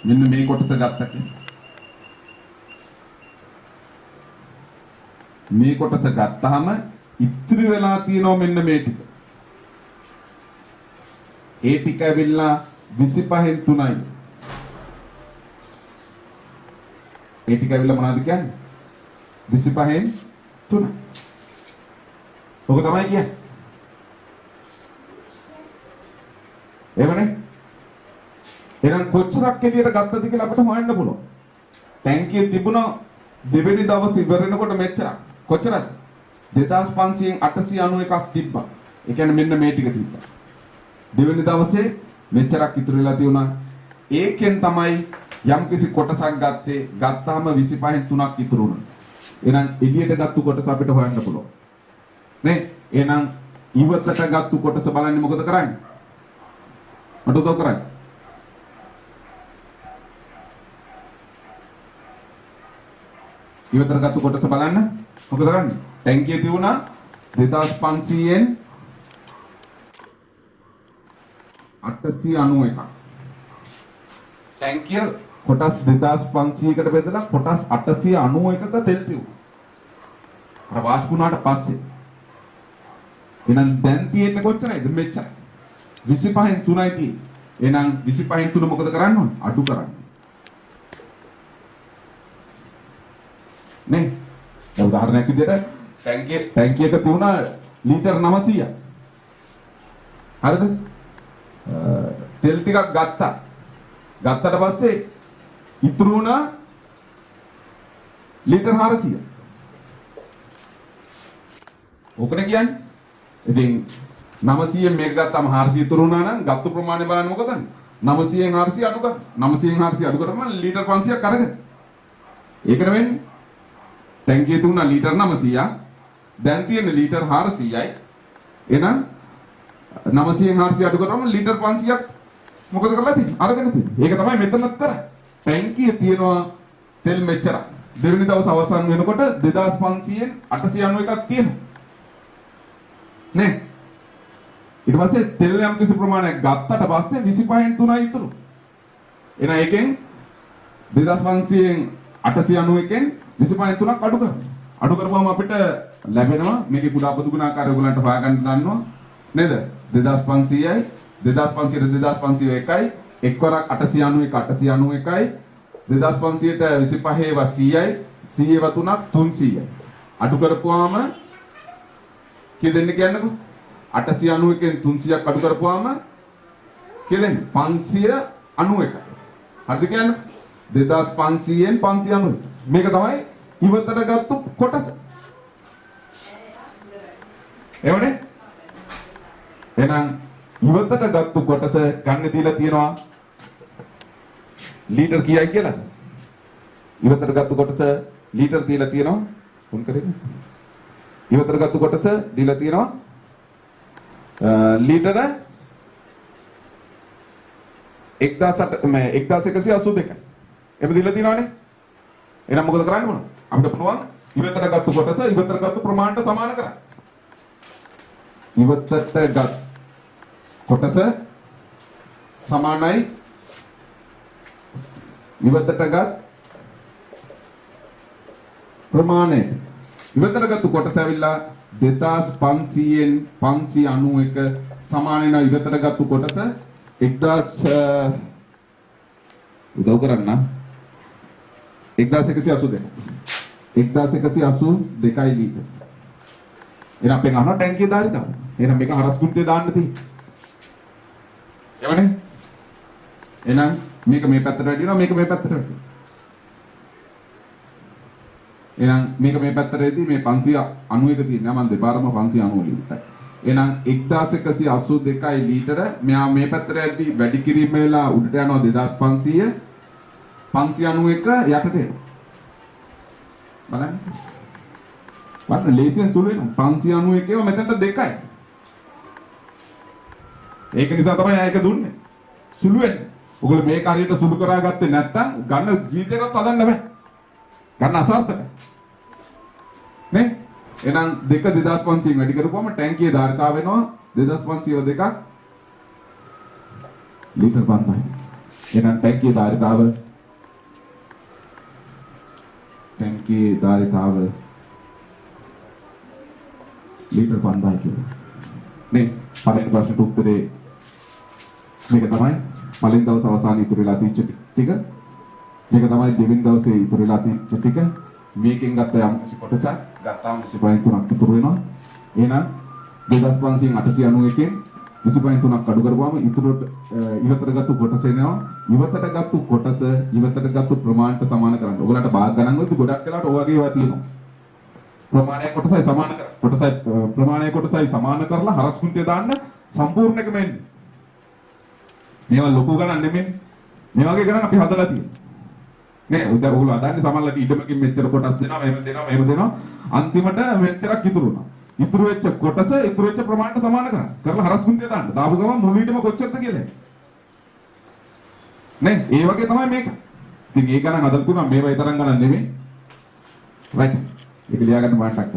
මෙන්න මේ කොටස ගත්තා කියලා. මේ කොටස ගත්තාම ඉතිරි වෙලා තියෙනවා මෙන්න මේ ටික. ඒ ටික ඇවිල්ලා 25න් 3යි. ඒ ටික ඇවිල්ලා මොනවද කියන්නේ? 25න් 3. ඔක තමයි කියන්නේ. එවනේ. එහෙනම් කොච්චරක් එළියට ගත්තද කියලා අපිට හොයන්න පුළුවන්. ටැංකියේ තිබුණ දෙවෙනි දවස් ඉවර වෙනකොට මෙච්චර. කොච්චරද? 2500න් 891ක් තිබ්බා. ඒ කියන්නේ මෙන්න මේ ටික තිබ්බා. දෙවෙනි දවසේ මෙච්චරක් ඉතුරු වෙලා තියුණා. ඒකෙන් තමයි යම්කිසි කොටසක් ගත්තේ. ගත්තාම 25න් 3ක් ඉතුරු වුණා. එහෙනම් එළියට ගත්තු කොටස අපිට හොයන්න පුළුවන්. නේ? එහෙනම් ඉවතට ගත්තු කොටස බලන්නේ මොකද කරන්නේ? මට උදව් කරන්න. ඉවතට ගත්තු කොටස බලන්න මොකද කරන්නේ? ටැංකියේ තියුණා 2500න් 891ක්. ටැංකිය කොටස් 2500කට බෙදලා කොටස් 891ක තෙල් තියුණා. අර වාෂ්පුණාට පස්සේ. එහෙනම් දැන් තියෙන්නේ කොච්චරයිද? මෙච්චරයි. 25න් 3යි තියෙන්නේ. එහෙනම් 25න් 3 මොකද කරන්න ඕන? අඩු කරන්න. නේ? දැන් උදාහරණයක් විදිහට ටැංකියක තියුණා ලීටර් 900ක්. හරිද? තෙල් ටිකක් ගත්තා. ගත්තට පස්සේ ඉතුරු වුණා ලීටර් 400. ඕකනේ කියන්නේ. ඉතින් 900න් මේක ගත්තාම 400 ඉතුරු වුණා නම් ගත්තු ප්‍රමාණය බලන්න මොකද? 900න් 400 අඩු කරා. 900න් 400 අඩු කරාම ලීටර් 500ක් අරගෙන. ඒකනේ වෙන්නේ. ටැංකියේ තිබුණා ලීටර් 900ක්. දැන් තියෙන ලීටර් 400යි. එහෙනම් 900න් 400 අඩු කරාම ලීටර් 500ක් මොකද කරලා තියෙන්නේ? අරගෙන තියෙන්නේ. ඒක තමයි මෙතනත් කරන්නේ. ටැංකියේ තියෙනවා තෙල් මෙච්චර. දෙවෙනි දවස් අවසන් වෙනකොට 2500න් 891ක් තියෙනවා. නේ? ඊට පස්සේ තෙල් යම් කිසි ප්‍රමාණයක් ගත්තට පස්සේ 25න් 3යි ඉතුරු. එහෙනම් ඒකෙන් 2500න් 891න් 25න් 3ක් අඩු කරනවා. අඩු කරපුවම අපිට ලැබෙනවා මේකේ කුඩා පොදු ගුණාකාරය ඔයගලන්ට හොයාගන්න දන්නවා නේද? 2500යි 2500ට 2501යි එක්වරක් 891යි 2500ට 25 ඒවා 100යි 100 ඒවා තුනක් 300යි. අඩු කරපුවාම කී දෙන්න කියන්නකෝ 891 න් 300ක් අඩු කරපුවාම කියලා 591. හරිද කියන්නේ? 2500න් 591. මේක තමයි ඉවතට ගත්තු කොටස. එවනේ? එහෙනම් ඉවතට ගත්තු කොටස ගන්න දීලා තියෙනවා ලීටර් කීයයි කියලා. ඉවතට ගත්තු කොටස ලීටර් දීලා තියෙනවා. කොන් කරේද? ඉවතට ගත්තු කොටස දීලා තියෙනවා ලීටර 1182. එහෙම දීලා තියෙනවනේ. එහෙනම් මොකද කරන්න ඕන? අපිට පුළුවන් ඉවතට ගත්තු කොටස ඉවතට ගත්තු ප්‍රමාණයට සමාන කරන්න. ඉවතට ගත් කොටස සමානයි ඉවතට ගත් ප්‍රමාණයට. ඉවතට ගත්තු කොටස ඇවිල්ලා 2500න් 591 සමාන වෙන ඉවතට ගත්තු කොටස 1000 උදව් කරන්න 1182 1182යි ලීටර්. එහෙනම් අපෙන් අහනවා ටැංකිය දාරිද? එහෙනම් මේක හරස් කුට්ටිය දාන්න තියෙන්නේ. එවනේ? එහෙනම් මේක මේ පැත්තට වැටෙනවා මේක මේ පැත්තට වැටෙනවා. එහෙනම් මේක මේ පැත්තට එද්දී මේ 591 තියෙනවා මම දෙපාරම 590 ලියුවා. එහෙනම් 1182යි ලීටර මෙයා මේ පැත්තට ඇද්දී වැඩි කිරීම වෙලා උඩට යනවා 2500 591 යටට එනවා. බලන්න. බලන්න ලේසියෙන් සුළු වෙනවා 591 ඒවා මෙතනට 2යි. ඒක නිසා තමයි ආයක දුන්නේ. සුළු වෙන්නේ. ඔයගොල්ලෝ මේක හරියට සුළු කරාගත්තේ නැත්නම් ගන්න ජීවිතේවත් හදන්න බෑ. ගන්න අසාර්ථකයි. නේ? එහෙනම් 2500න් වැඩි කරපුවම ටැංකියේ ධාරිතාව වෙනවා 2500 2ක් ලීටර් 5යි. එහෙනම් ටැංකියේ ධාරිතාව ලීටර් 5යි කියලා. නේ? පළවෙනි ප්‍රශ්නට උත්තරේ මේක තමයි. පළවෙනි දවස් අවසානයේ ඉතුරු වෙලා තිච්ච ටික. මේක තමයි දෙවෙනි දවසේ ඉතුරු වෙලා තිච්ච ටික. මේකෙන් ගත්ත යම් කිසි කොටසක් ගත්තාම 25 ඉතුරු වෙනවා. එහෙනම් 2500න් 891න් 25 අඩු කරපුවාම ඉතුරුට ඉවතට ගත්තු කොටස එනවා. ඉවතට ගත්තු කොටස ඉවතට ගත්තු ප්‍රමාණයට සමාන කරන්න. ඔයගලන්ට භාග ගණන් වලදී ගොඩක් වෙලාවට ඔය වගේ ඒවා තියෙනවා. ප්‍රමාණය කොටසයි සමාන කර. ප්‍රමාණය කොටසයි සමාන කරලා හරස් කුන්තිය දාන්න සම්පූර්ණ එකම එන්නේ. මේවා ලොකු ගණන් නෙමෙයි. මේ වගේ ගණන් අපි හදලා තියෙනවා. නේ උදේ ඔයගොල්ලෝ අදන්නේ සමහරවිට ඉදමකින් මෙච්චර කොටස් දෙනවා මෙහෙම දෙනවා අන්තිමට මෙච්චරක් ඉතුරු වුණා. ඉතුරු වෙච්ච කොටස ඉතුරු වෙච්ච ප්‍රමාණයට සමාන කරන්න. කරලා හරස් කුන්තිය දාන්න. දාපු ගමන් මුලින්ම කොච්චරද කියලා. නේ ඒ වගේ තමයි මේක. ඉතින් ඒ ගණන් හදලා තුනක් මේවා ඒ තරම් ගණන් නෙමෙයි. රයිට්. ඒක ලියා ගන්න පාඩක්.